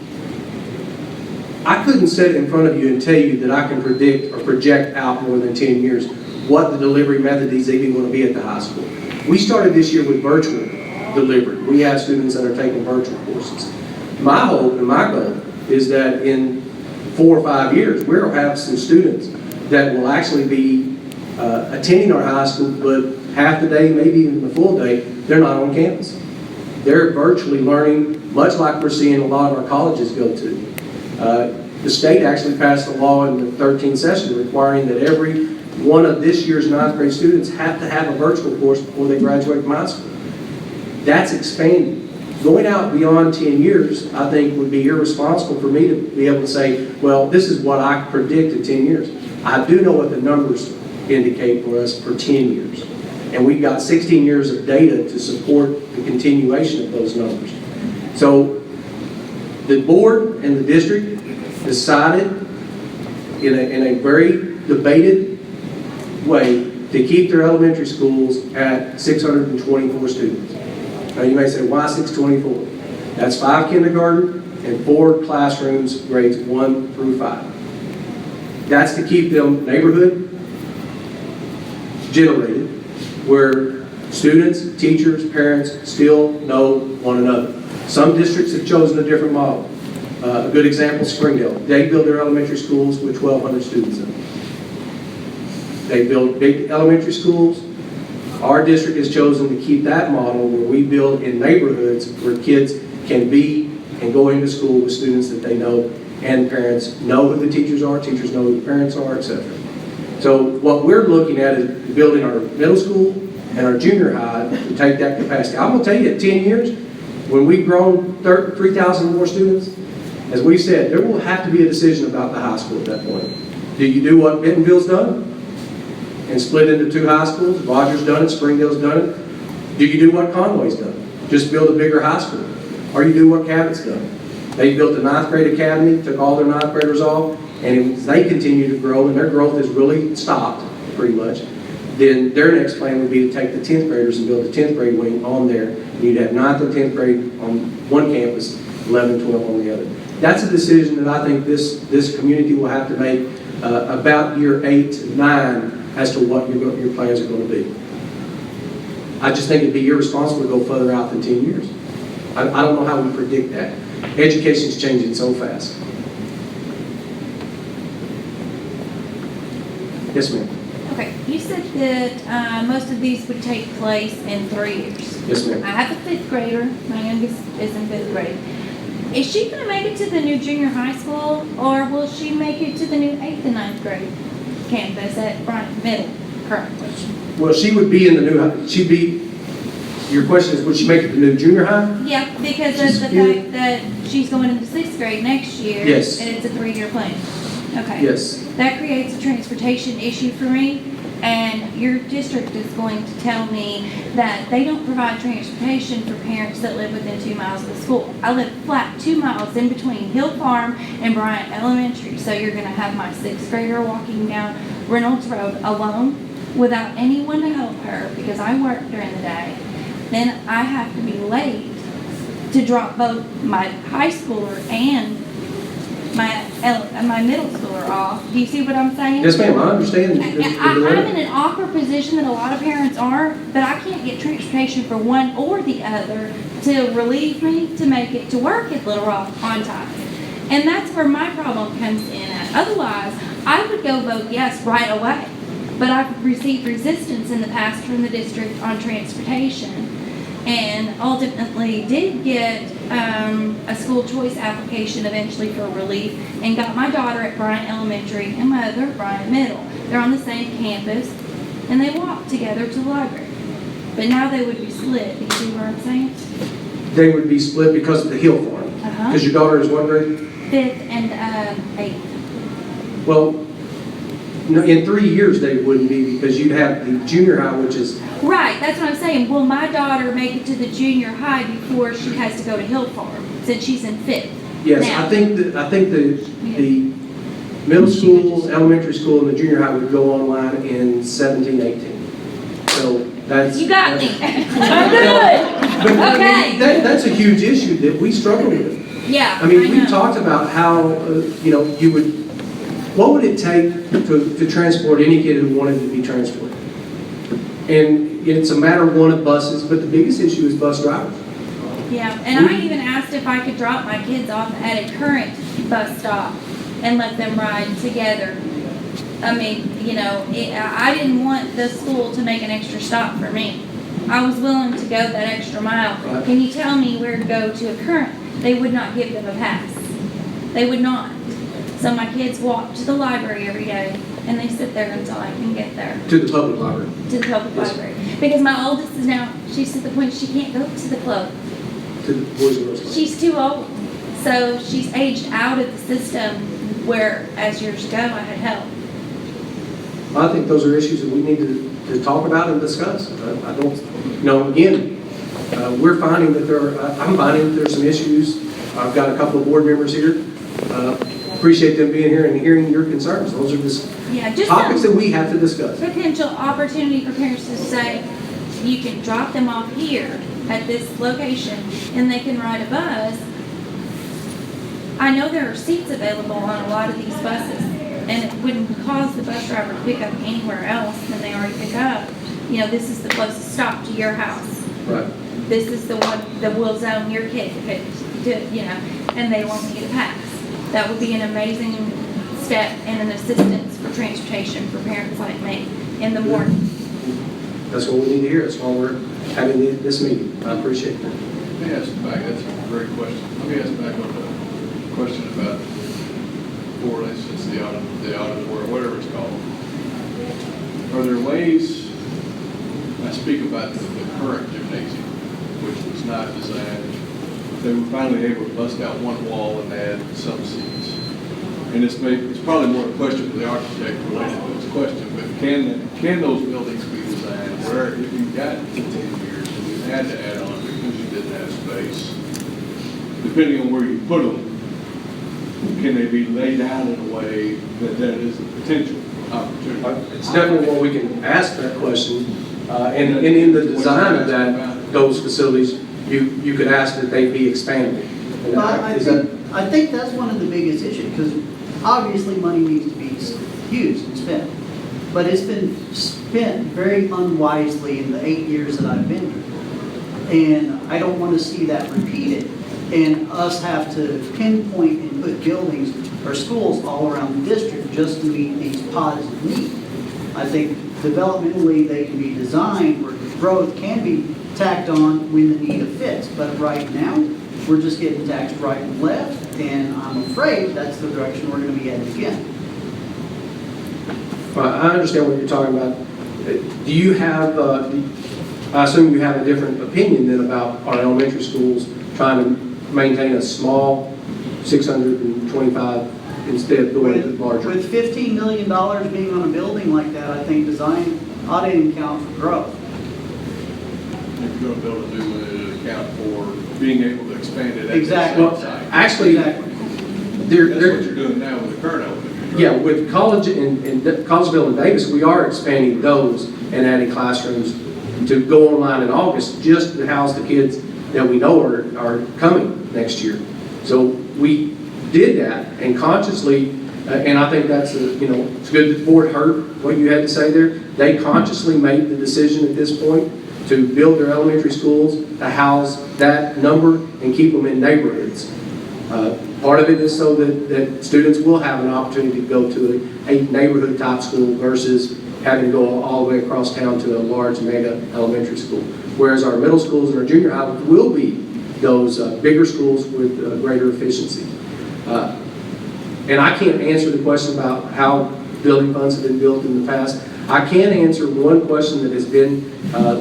I couldn't sit in front of you and tell you that I can predict or project out more than 10 years what the delivery method is even going to be at the high school. We started this year with virtual delivery. We have students that are taking virtual courses. My hope and my goal is that in 4 or 5 years, we'll have some students that will actually be attending our high school, but half the day, maybe even the full day, they're not on campus. They're virtually learning, much like we're seeing a lot of our colleges go to. The state actually passed a law in the 13th session requiring that every one of this year's 9th grade students have to have a virtual course before they graduate from high school. That's expanding. Going out beyond 10 years, I think, would be irresponsible for me to be able to say, well, this is what I predict in 10 years. I do know what the numbers indicate for us for 10 years. And we've got 16 years of data to support the continuation of those numbers. So the board and the district decided in a very debated way to keep their elementary schools at 624 students. Now you may say, why 624? That's 5 kindergarten and 4 classrooms, grades 1 through 5. That's to keep them neighborhood generated, where students, teachers, parents still know one another. Some districts have chosen a different model. A good example, Springdale. They build their elementary schools with 1,200 students in them. They build big elementary schools. Our district has chosen to keep that model where we build in neighborhoods where kids can be and go into school with students that they know, and parents know who the teachers are know who the parents are, etc. So what we're looking at is building our middle school and our junior high to take that capacity. I'm going to tell you, at 10 years, when we've grown 3,000 more students, as we said, there will have to be a decision about the high school at that point. Do you do what Bentonville's done and split into 2 high schools? Rogers done it, Springdale's done it. Do you do what Conway's done? Just build a bigger high school? Or you do what Cabot's done? They built a ninth grade academy, took all their ninth graders off, and as they continue to grow, and their growth has really stopped, pretty much, then their next plan would be to take the 10th graders and build a 10th grade wing on there. And you'd have 9th and 10th grade on one campus, 11 and 12 on the other. That's a decision that I think this community will have to make about year 8, 9 as to what your plans are going to be. I just think it'd be irresponsible to go further out than 10 years. I don't know how we predict that. Education's changing so fast. Yes, ma'am. Okay, you said that most of these would take place in 3 years. Yes, ma'am. I have a 5th grader, my youngest is in 5th grade. Is she gonna make it to the new junior high school, or will she make it to the new 8th and 9th grade campus at Bryant Middle currently? Well, she would be in the new, she'd be, your question is, would she make it to the new junior high? Yeah, because She's of the fact that she's going into 6th grade next year. Yes. And it's a 3-year plan. Okay. Yes. That creates a transportation issue for me, and your district is going to tell me that they don't provide transportation for parents that live within 2 miles of the school. I live flat 2 miles in between Hill Farm and Bryant Elementary, so you're gonna have my 6th grader walking down Reynolds Road alone without anyone to help her because I work during the day. Then I have to be late to drop both my high schooler and my middle schooler off. Do you see what I'm saying? Yes, ma'am, I understand. I'm in an awkward position that a lot of parents are, but I can't get transportation for one or the other to relieve me to make it to work at Little Rock on time. And that's where my problem comes in at. Otherwise, I would go vote yes right away. But I've received resistance in the past from the district on transportation, and ultimately did get a school choice application eventually for relief, and got my daughter at Bryant Elementary and my other at Bryant Middle. They're on the same campus, and they walk together to the library. But now they would be split. Do you see what I'm saying? They would be split because of the Hill Farm. Because your daughter is what grade? 5th and 8th. Well, no, in 3 years they wouldn't be, because you'd have the junior high, which is, Right, that's what I'm saying. Will my daughter make it to the junior high before she has to go to Hill Farm, since she's in 5th? yes, Now- I think the middle school, elementary school, and the junior high would go online in 17, 18. So that's. You got me. I'm good. But I mean, Okay. that's a huge issue that we struggle with. Yeah, I mean, we know. talked about how, you would, what would it take to transport any kid who wanted to be transported? And it's a matter, one, of buses, but the biggest issue is bus drivers. Yeah, and I even asked if I could drop my kids off at a current bus stop and let them ride together. I mean, I didn't want the school to make an extra stop for me. I was willing to go that extra mile. Right. Can you tell me where to go to a current? They would not give them a pass. They would not. So my kids walk to the library every day, and they sit there until I can get there To the public library. to the public Yes. library. Because my oldest is now, she's to the point she can't go to the club. To the Boys and Girls Club. She's too old. So she's aged out of the system where, as years ago, I had help. I think those are issues that we need to talk about and discuss. I don't, again, we're finding that I'm finding that there's some issues. I've got a couple of board members here. Appreciate them being here and hearing your concerns. Those are just Yeah, just topics some that we have to discuss. potential opportunity for parents to say, you can drop them off here at this location and they can ride a bus. I know there are seats available on a lot of these buses, and it wouldn't cause the bus driver to pick up anywhere else than they already pick up. This is the closest stop to your house. Right. This is the one that will zone your kid and they won't need a pass. That would be an amazing step and an assistance for transportation for parents like me in the morning. That's what we need to hear. That's why we're having this meeting. I appreciate that. Let me ask back, that's a great question. Let me ask back on the question about, for instance, the auditorium, whatever it's called. Are there ways, I speak about the current gymnasium, which was not designed, they were finally able to bust out one wall and add some seats. And it's probably more a question for the architect related to this question, but can those buildings be designed where if you've got 10 years, had to add on because you didn't have space. Depending on where you put them, can they be laid out in a way that that is a potential opportunity? It's definitely one we can ask that question. And in the design of those facilities, you could ask that they be expanded. But Is I think that's one of the biggest issues, because obviously money needs to be used and spent. But it's been spent very unwisely in the 8 years that I've been here. And I don't want to see that repeated, and us have to pinpoint and put buildings or schools all around the district just to meet these positive needs. I think developmentally, they can be designed where growth can be tacked on when the need fits. But right now, we're just getting taxed right and left, and I'm afraid that's the direction we're going to be heading again. I understand what you're talking about. Do you have, I assume you have a different opinion then about our elementary schools trying to maintain a small 625 instead of going larger? With $15 million being on a building like that, I think design ought to account for growth. If you're going to build a new one, it'll account for being able to expand it at Exactly. the Well, same site. actually, Exactly. That's they're, what you're doing now with the current elementary. right? yeah, with college in Collegeville and Davis, we are expanding those and adding classrooms to go online in August, just to house the kids that we know are coming next year. So we did that, and consciously, and I think that's, it's good that the board heard what you had to say there. They consciously made the decision at this point to build their elementary schools to house that number and keep them in neighborhoods. Part of it is so that students will have an opportunity to go to a neighborhood type school versus having to go all the way across town to a large mega elementary school. Whereas our middle schools and our junior high will be those bigger schools with greater efficiency. And I can't answer the question about how building funds have been built in the past. I can answer one question that has been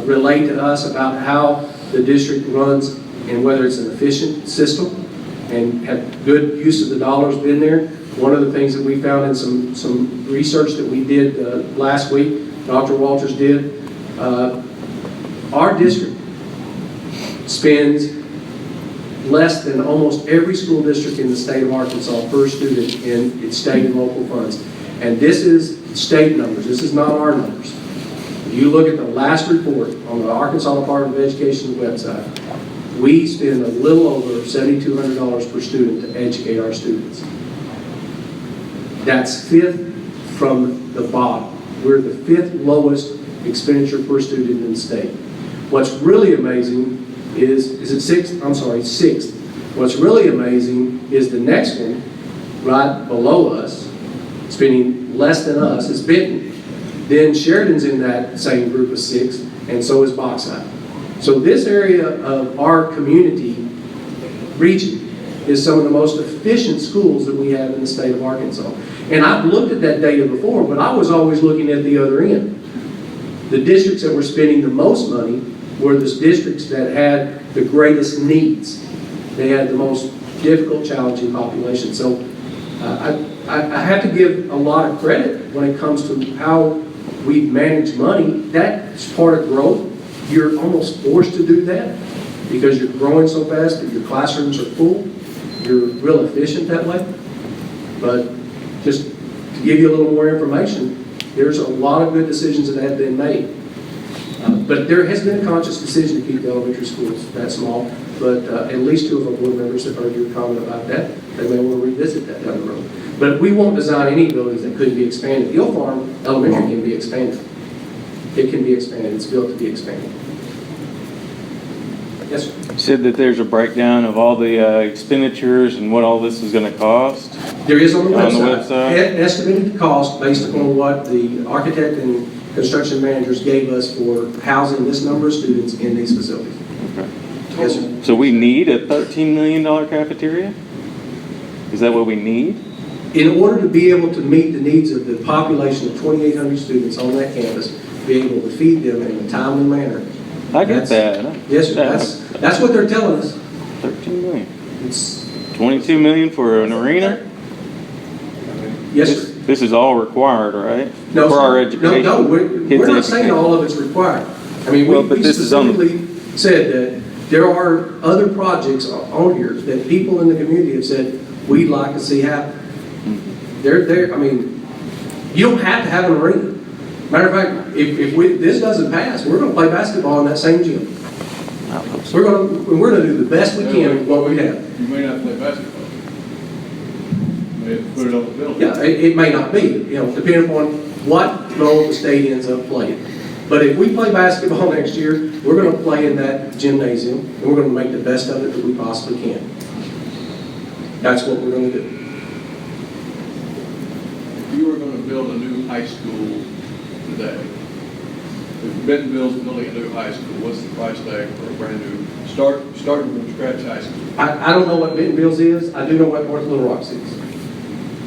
relayed to us about how the district runs and whether it's an efficient system and have good use of the dollars been there. One of the things that we found in some research that we did last week, Dr. Walters did, our district spends less than almost every school district in the state of Arkansas per student in its state and local funds. And this is state numbers, this is not our numbers. If you look at the last report on the Arkansas Department of Education website, we spend a little over $7,200 per student to educate our students. That's fifth from the bottom. We're the fifth lowest expenditure per student in the state. What's really amazing is it sixth? I'm sorry, sixth. What's really amazing is the next one, right below us, spending less than us, is Benton. Then Sheridan's in that same group of six, and so is Bauxite. So this area of our community region is some of the most efficient schools that we have in the state of Arkansas. And I've looked at that data before, but I was always looking at the other end. The districts that were spending the most money were the districts that had the greatest needs. They had the most difficult, challenging population. So I have to give a lot of credit when it comes to how we've managed money. That's part of growth. You're almost forced to do that because you're growing so fast that your classrooms are full. You're real efficient that way. But just to give you a little more information, there's a lot of good decisions that have been made. But there has been a conscious decision to keep the elementary schools that small. But at least two of our board members have heard your comment about that. They may want to revisit that down the road. But we won't design any buildings that couldn't be expanded. Hill Farm Elementary can be expanded. It can be expanded. It's built to be expanded. Yes, sir. You said that there's a breakdown of all the expenditures and what all this is going to cost? There is on the website. On the website? An estimated cost based upon what the architect and construction managers gave us for housing this number of students in these facilities. Okay. Yes, sir. So we need a $13 million cafeteria? Is that what we need? In order to be able to meet the needs of the population of 2,800 students on that campus, be able to feed them in a timely manner. I get that. Yes, sir. That's what they're telling us. 13 million. It's, 22 million for an arena? yes, sir. This is all required, right? No, for our sir. education. No, we're Kids' not saying education. all of it's required. I mean, Well, we but this is on the- specifically said that there are other projects on here that people in the community have said, we'd like to see happen. I mean, you don't have to have an arena. Matter of fact, if this doesn't pass, we're gonna play basketball in that same gym. We're gonna do the best we can with what we have. You may not play basketball. You may have to put it on the building. Yeah, it may not be, depending upon what role the state ends up playing. But if we play basketball next year, we're gonna play in that gymnasium, and we're gonna make the best of it that we possibly can. That's what we're gonna do. If you were gonna build a new high school today, if Bentonville's building a new high school, what's the price tag for a brand new, starting from scratch high school? I don't know what Bentonville's is, I do know what North Little Rock's is.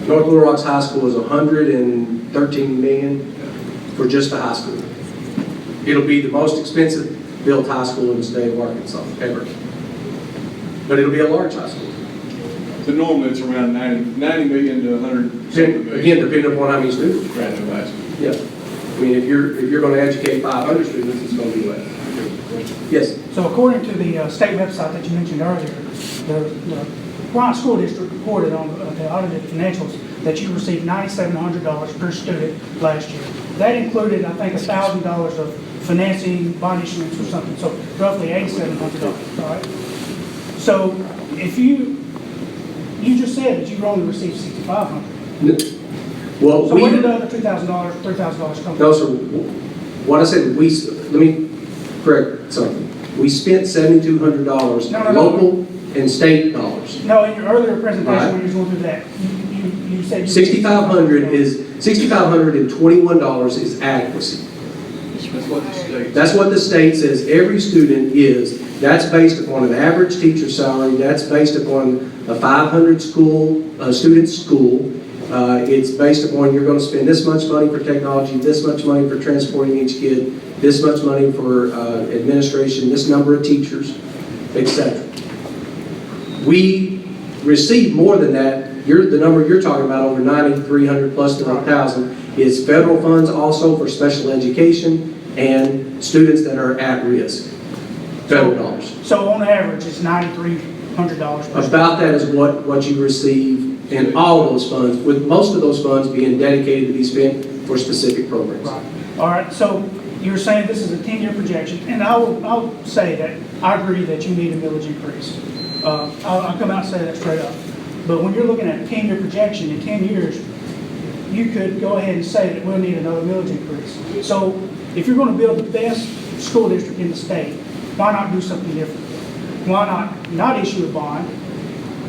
North Little Rock's high school is $113 million for just the high school. It'll be the most expensive built high school in the state of Arkansas, ever. But it'll be a large high school. So normally it's around 90 million to 100 million. Again, depending upon how many students. Brand new high school. Yeah. I mean, if you're going to educate 500 students, it's going to be less. Yes. So according to the state website that you mentioned earlier, the Bryant School District reported on the audited financials that you received $9,700 per student last year. That included, I think, $1,000 of financing, bond issuance or something, so roughly $8,700, all right? So if you just said that you only received $6,500. Well, So where did the other $2,000, $3,000 come from? No, sir. What I said, let me correct something. We spent $7,200 No. local and state dollars. No, in your earlier presentation, Right. when you were going through that, you said you $6,521 is adequacy. That's what the state. That's what the state says every student is. That's based upon an average teacher salary. That's based upon a 500 student school. It's based upon you're going to spend this much money for technology, this much money for transporting each kid, this much money for administration, this number of teachers, etc. We receive more than that. The number you're talking about, over 9,300 plus to 1,000, is federal funds also for special education and students that are at risk. Federal dollars. So on average, it's $9,300 per student. About that is what you receive in all those funds, with most of those funds being dedicated to be spent for specific programs. Right. All right, so you're saying this is a 10-year projection, and I'll say that I agree that you need a millage increase. I'll come out and say that straight up. But when you're looking at a 10-year projection, in 10 years, you could go ahead and say that we'll need another millage increase. So if you're going to build the best school district in the state, why not do something different? Why not issue a bond,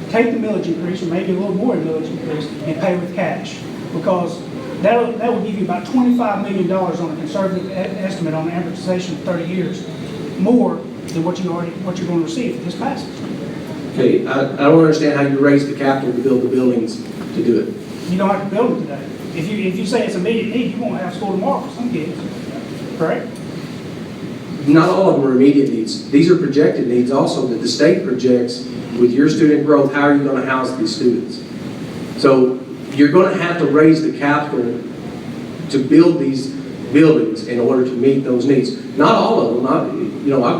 take the millage increase, or maybe a little more millage increase, and pay with cash? Because that will give you about $25 million on a conservative estimate on amortization of 30 years, more than what you're going to receive if this passes. Okay, I don't understand how you raise the capital to build the buildings to do it. You don't have to build them today. If you say it's immediate need, you won't have school tomorrow for some kids, correct? Not all of them are immediate needs. These are projected needs also that the state projects with your student growth. How are you going to house these students? So you're going to have to raise the capital to build these buildings in order to meet those needs. Not all of them. I'll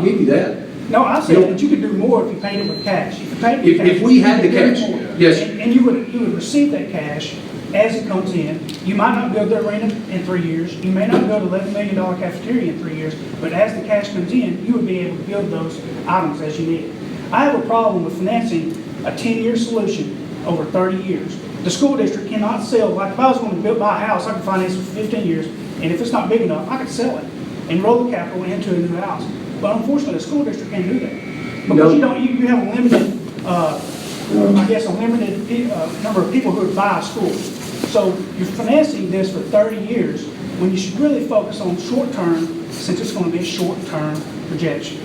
give you that. No, I said that you could do more if you paid it with cash. If we had the cash, yes. And you would receive that cash as it comes in. You might not build the arena in 3 years. You may not build an $11 million cafeteria in 3 years. But as the cash comes in, you would be able to build those items as you need it. I have a problem with financing a 10-year solution over 30 years. The school district cannot sell, like if I was going to buy a house, I could finance it for 15 years, and if it's not big enough, I could sell it and roll the capital into a new house. But unfortunately, the school district can't do that. Because you have a limited, a limited number of people who would buy a school. So you're financing this for 30 years when you should really focus on short term, since it's going to be a short-term projection.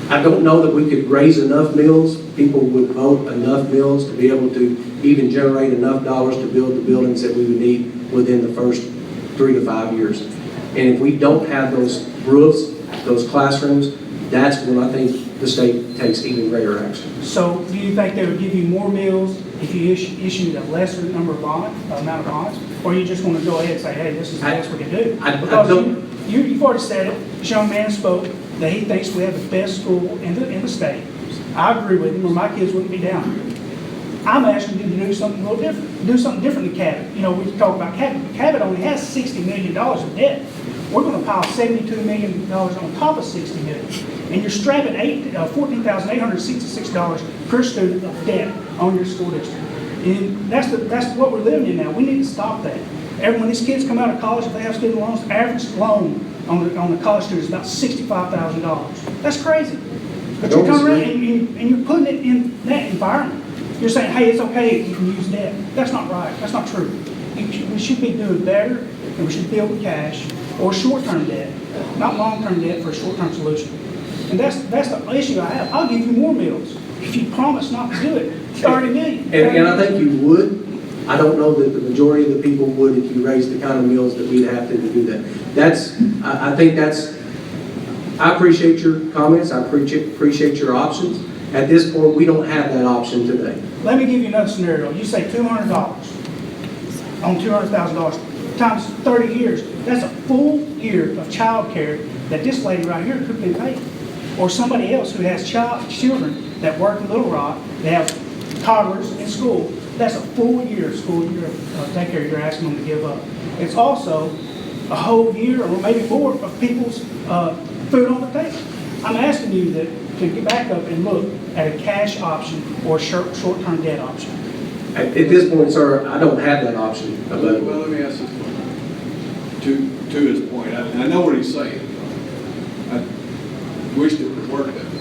I don't know that we could raise enough mills, people would vote enough mills to be able to even generate enough dollars to build the buildings that we would need within the first 3 to 5 years. And if we don't have those roofs, those classrooms, that's when I think the state takes even greater action. So do you think they would give you more mills if you issued a lesser number of amount of bonds? Or you just want to go ahead and say, hey, this is the best we can do? I Because don't. you've already said it, this young man spoke, that he thinks we have the best school in the state. I agree with him, or my kids wouldn't be down here. I'm asking you to do something a little different, do something different than Cabot. You know, we talk about Cabot. Cabot only has $60 million of debt. We're going to pile $72 million on top of $60 million. And you're strapping $14,866 per student of debt on your school district. And that's what we're living in now. We need to stop that. When these kids come out of college, if they have student loans, average loan on the college student is about $65,000. That's crazy. But you're coming around and you're putting it in that environment. You're saying, hey, it's okay if you can use debt. That's not right. That's not true. We should be doing better, and we should build with cash or short-term debt, not long-term debt for a short-term solution. And that's the issue I have. I'll give you more mills if you promise not to do it. 30 million. And I think you would. I don't know that the majority of the people would if you raised the kind of mills that we'd have to do that. I appreciate your comments. I appreciate your options. At this point, we don't have that option today. Let me give you another scenario. You say $200 on $200,000 times 30 years. That's a full year of child care that this lady right here could be paid. Or somebody else who has children that work in Little Rock, they have toddlers in school. That's a full year of school daycare you're asking them to give up. It's also a whole year or maybe more of people's food on the table. I'm asking you to get back up and look at a cash option or a short-term debt option. At this point, sir, I don't have that option. Well, let me ask this one. To his point, I know what he's saying. I wish it would work that way.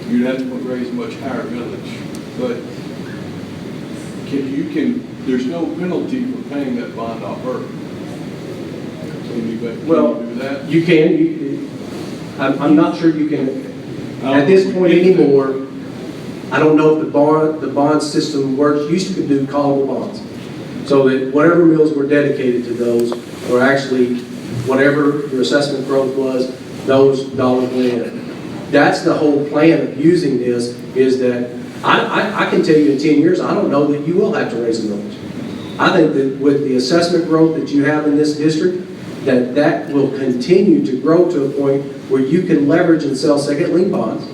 You'd have to raise much higher millage, but there's no penalty for paying that bond off early. Can you do that? You can. I'm not sure you can. At this point anymore, I don't know if the bond system works. Used to do callable bonds, so that whatever mills were dedicated to those were actually whatever your assessment growth was, those dollars went in. That's the whole plan of using this. Is that I can tell you in 10 years, I don't know that you will have to raise the millage. I think that with the assessment growth that you have in this district, that will continue to grow to a point where you can leverage and sell second lien bonds,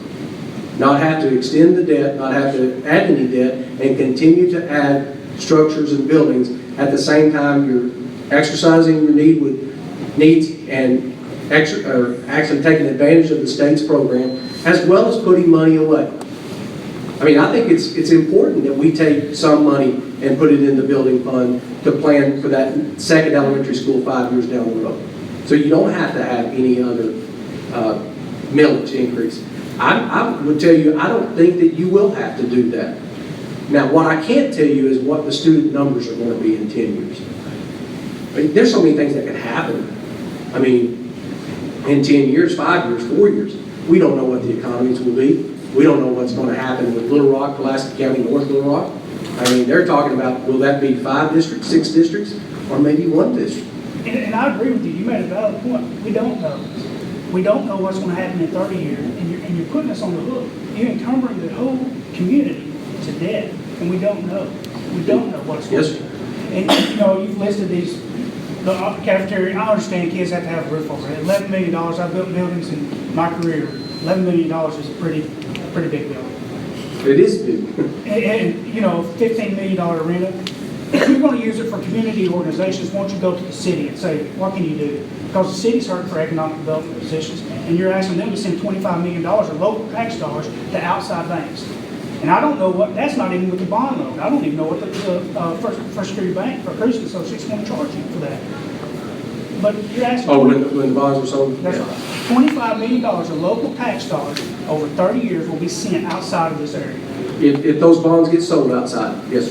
not have to extend the debt, not have to add any debt, and continue to add structures and buildings. At the same time, you're exercising your needs and actually taking advantage of the state's program, as well as putting money away. I mean, I think it's important that we take some money and put it in the building fund to plan for that second elementary school 5 years down the road. So you don't have to have any other millage increase. I would tell you, I don't think that you will have to do that. Now, what I can't tell you is what the student numbers are going to be in 10 years. I mean, there's so many things that can happen. I mean, in 10 years, 5 years, 4 years, we don't know what the economies will be. We don't know what's going to happen with Little Rock, Pulaski County, North Little Rock. I mean, they're talking about, will that be 5 districts, 6 districts, or maybe 1 district? And I agree with you. You made a valid point. We don't know. We don't know what's going to happen in 30 years, and you're putting us on the hook. You're encumbering the whole community to debt, and we don't know. We don't know what's going to happen. And you know, you've listed the cafeteria. I understand kids have to have a roof over it. $11 million. I've built buildings in my career. $11 million is a pretty big building. It is big. And you know, $15 million arena. If you're going to use it for community organizations, why don't you go to the city and say, what can you do? Because the city's hurting for economic development positions, and you're asking them to send $25 million of local tax dollars to outside banks. And I don't know that's not even with the bond loan. I don't even know what the First Security Bank or Cruising Association want to charge you for that. But you're asking. Oh, when the bonds are sold? That's right. $25 million of local tax dollars over 30 years will be sent outside of this area. If those bonds get sold outside, yes.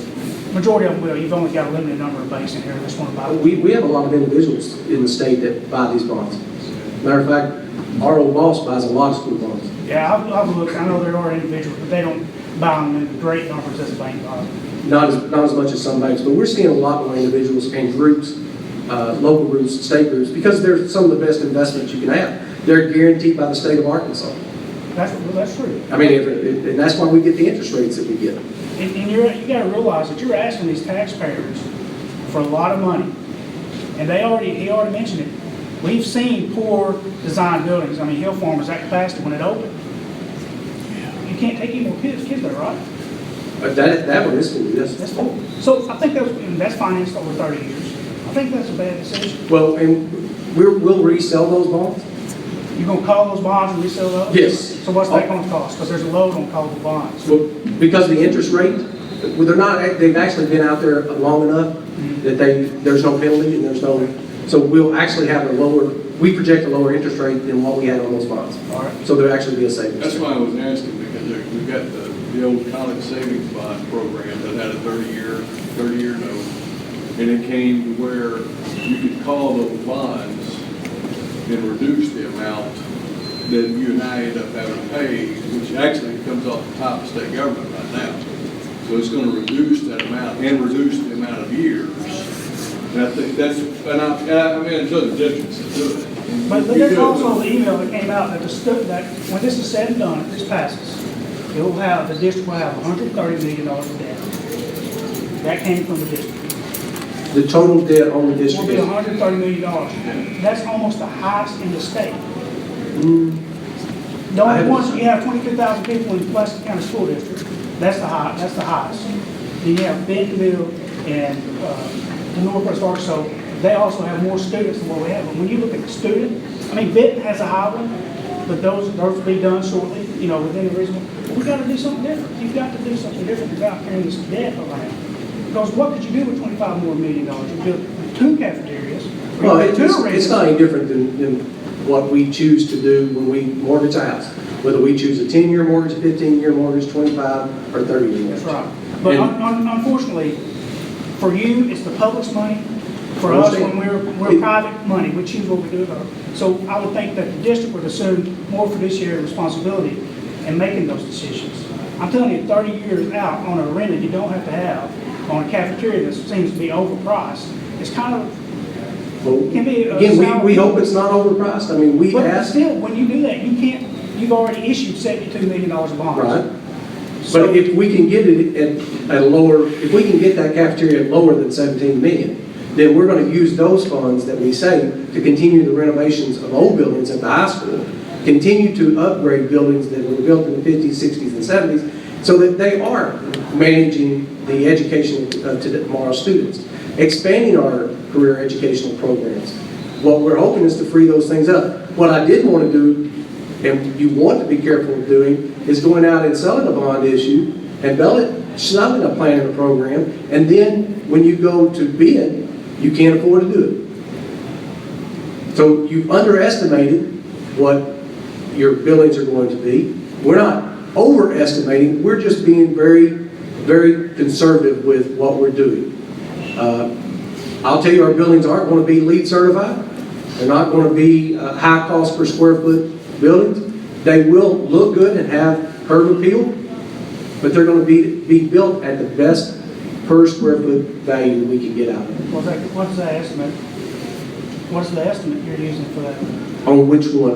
Majority of them will. You've only got a limited number of banks in here that want to buy them. We have a lot of individuals in the state that buy these bonds. Matter of fact, our old boss buys a lot of school bonds. Yeah, I've looked. I know there are individuals, but they don't buy them in great numbers as a bank buys. Not as much as some banks, but we're seeing a lot more individuals and groups, local groups, state groups, because they're some of the best investments you can have. They're guaranteed by the state of Arkansas. That's true. I mean, and that's why we get the interest rates that we get. And you got to realize that you're asking these taxpayers for a lot of money, and he already mentioned it. We've seen poor design buildings. I mean, Hill Farm was at capacity when it opened. You can't take any more kids there, right? But that one is full, yes. That's full. So I think that's financed over 30 years. I think that's a bad decision. Well, and we'll resell those bonds? You're gonna call those bonds and resell those? Yes. So what's that gonna cost? Because there's a load on callable bonds. Well, because of the interest rate, well, they've actually been out there long enough that there's no penalty and there's no, so we'll actually have we project a lower interest rate than what we had on those bonds. All right. So there'll actually be a savings. That's why I was asking, because we've got the old college savings bond program that had a 30-year note. And it came to where you could call those bonds and reduce the amount that you and I end up having to pay, which actually comes off the top of state government right now. So it's going to reduce that amount and reduce the amount of years. And I think that's, I mean, it's other districts that do it. But there's also the email that came out that when this is said and done, if this passes, the district will have $130 million of debt. That came from the district. The total debt on the Will district be is $130 million. That's almost the highest in the state. The only ones, you have 22,000 people in Pulaski County School District. That's the highest. Then you have Bentonville and the Northwest Arkansas. They also have more students than what we have. But when you look at the student, I mean, Benton has a high one, but those will be done shortly, within the reasonable. But we got to do something different. You've got to do something different without carrying this debt around. Because what could you do with $25 more million? You build 2 cafeterias. Well, it's not any different than what we choose to do when we mortgage a house. Whether we choose a 10-year mortgage, a 15-year mortgage, 25, or 30-year mortgage. That's right. But unfortunately, for you, it's the public's money. For us, when we're private money, we choose what we do about it. So I would think that the district would assume more fiduciary responsibility in making those decisions. I'm telling you, 30 years out on a rent that you don't have to have, on a cafeteria that seems to be overpriced, it's kind of, can be again, we hope it's not overpriced. I mean, but still, when you do that, you've already issued $72 million of bonds. Right. So, but if we can get it at a lower, if we can get that cafeteria lower than 17 million, then we're going to use those funds that we save to continue the renovations of old buildings at the high school, continue to upgrade buildings that were built in the 50s, 60s, and 70s, so that they are managing the education of tomorrow's students, expanding our career educational programs. What we're hoping is to free those things up. What I did want to do, and you want to be careful of doing, is going out and selling a bond issue and selling a plan and a program, and then when you go to bid, you can't afford to do it. So you've underestimated what your billings are going to be. We're not overestimating, we're just being very, very conservative with what we're doing. I'll tell you, our buildings aren't going to be LEED certified. They're not going to be high cost per square foot buildings. They will look good and have curb appeal, but they're going to be built at the best per square foot value that we can get out of it. What's the estimate? What's the estimate you're using for that? On which one?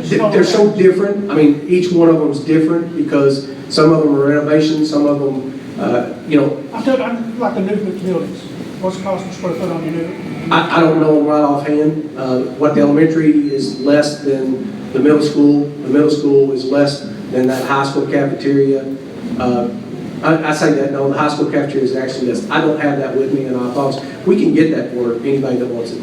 They're so different. I mean, each one of them is different because some of them are renovations, some of them, I'm talking like the new buildings. What's the cost per square foot on your new? I don't know them right offhand. What the elementary is less than the middle school. The middle school is less than that high school cafeteria. I say that, no, the high school cafeteria is actually less. I don't have that with me in our thoughts. We can get that for anybody that wants it.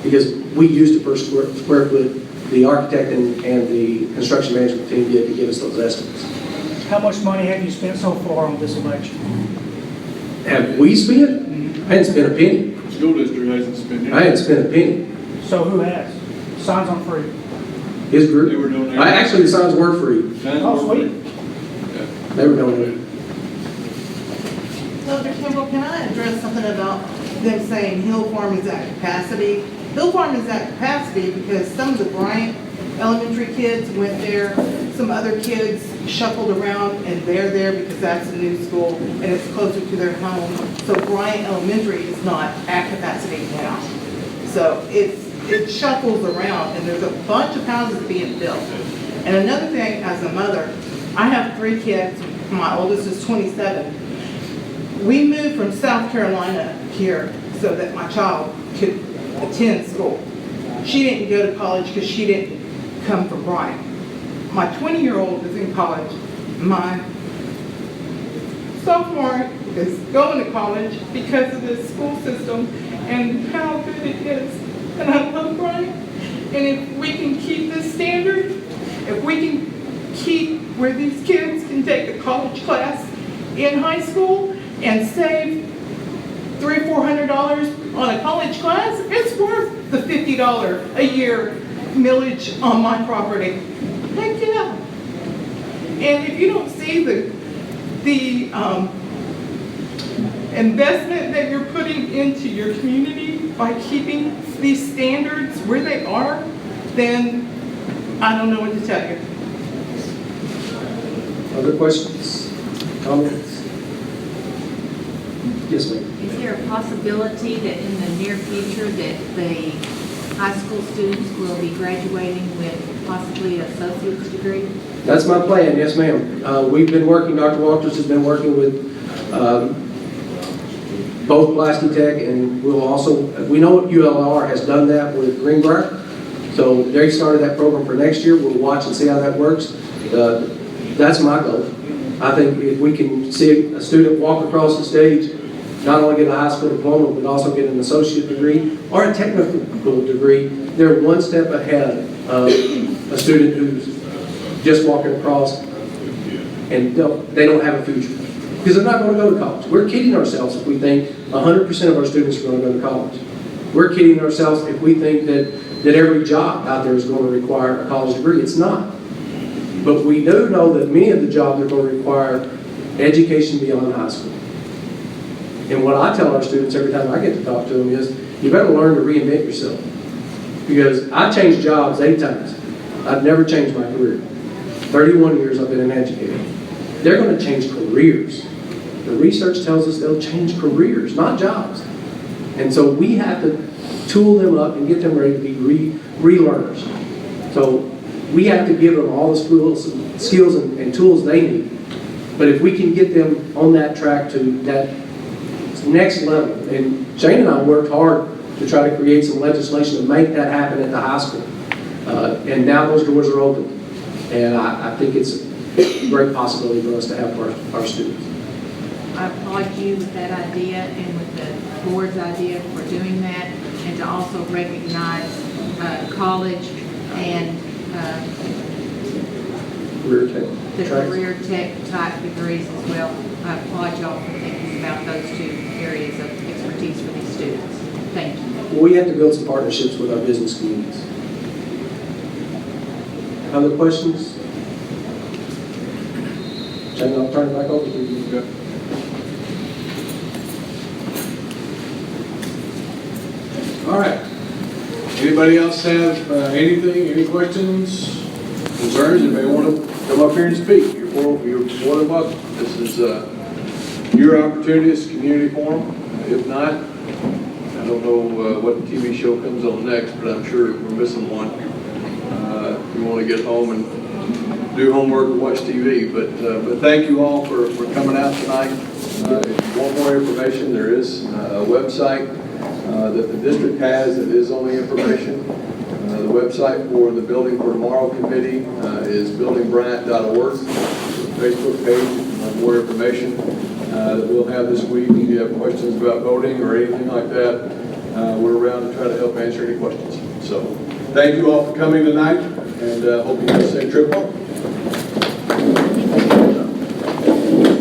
Because we used it per square foot, the architect and the construction management team did to give us those estimates. How much money have you spent so far on this election? Have we spent? I hadn't spent a penny. The school district hasn't spent anything. I hadn't spent a penny. So who has? Signs on free. His group. They were donated. Actually, the signs were free. Oh, sweet. They were donated. Dr. Campbell, can I address something about them saying Hill Farm is at capacity? Hill Farm is at capacity because some of the Bryant elementary kids went there, some other kids shuffled around, and they're there because that's a new school and it's closer to their home. So Bryant Elementary is not at capacity now. So it shuffles around, and there's a bunch of houses being built. And another thing, as a mother, I have 3 kids. My oldest is 27. We moved from South Carolina here so that my child could attend school. she didn't go to college because she didn't come from Bryant. My 20-year-old is in college. My sophomore is going to college because of the school system and how good it is. And I love Bryant. And if we can keep this standard, if we can keep where these kids can take a college class in high school and save $300 or $400 on a college class, it's worth the $50 a year millage on my property. Heck yeah. And if you don't see the investment that you're putting into your community by keeping these standards where they are, then I don't know what to tell you. Other questions, comments? Yes, ma'am. Is there a possibility that in the near future that the high school students will be graduating with possibly an associate's degree? That's my plan, yes, ma'am. We've been working, Dr. Walters has been working with both Pulaski Tech, and we know ULR has done that with Greenbrier. So they started that program for next year. We'll watch and see how that works. That's my goal. I think if we can see a student walk across the stage, not only get a high school diploma, but also get an associate degree or a technical degree, they're one step ahead of a student who's just walking across and they don't have a future. Because they're not going to go to college. We're kidding ourselves if we think 100% of our students are going to go to college. We're kidding ourselves if we think that every job out there is going to require a college degree. It's not. But we do know that many of the jobs are going to require education beyond high school. And what I tell our students every time I get to talk to them is, you better learn to reinvent yourself. Because I changed jobs 8 times. I've never changed my career. 31 years I've been an educator. They're going to change careers. The research tells us they'll change careers, not jobs. And so we have to tool them up and get them ready to be relearners. So we have to give them all the skills and tools they need. But if we can get them on that track to that next level, and Shane and I worked hard to try to create some legislation to make that happen at the high school. And now those doors are open. And I think it's a great possibility for us to have for our students. I applaud you with that idea and with the board's idea for doing that, and to also recognize college and the career tech type degrees as well. I applaud y'all for thinking about those 2 areas of expertise for these students. Thank you. Well, we have to build some partnerships with our business communities. Other questions? Shane, I'll turn it back over to you. All right. Anybody else have anything, any questions, concerns? Anybody want to come up here and speak? You're more than welcome. This is your opportunity. It's a community forum. If not, I don't know what TV show comes on next, but I'm sure we're missing one. If you want to get home and do homework or watch TV. But thank you all for coming out tonight. If you want more information, there is a website that the district has that is on the information. The website for the Building for Tomorrow Committee is buildingbryant.org. Facebook page, more information that we'll have this week. If you have questions about voting or anything like that, we're around to try to help answer any questions. So thank you all for coming tonight, and hope you have a safe trip home.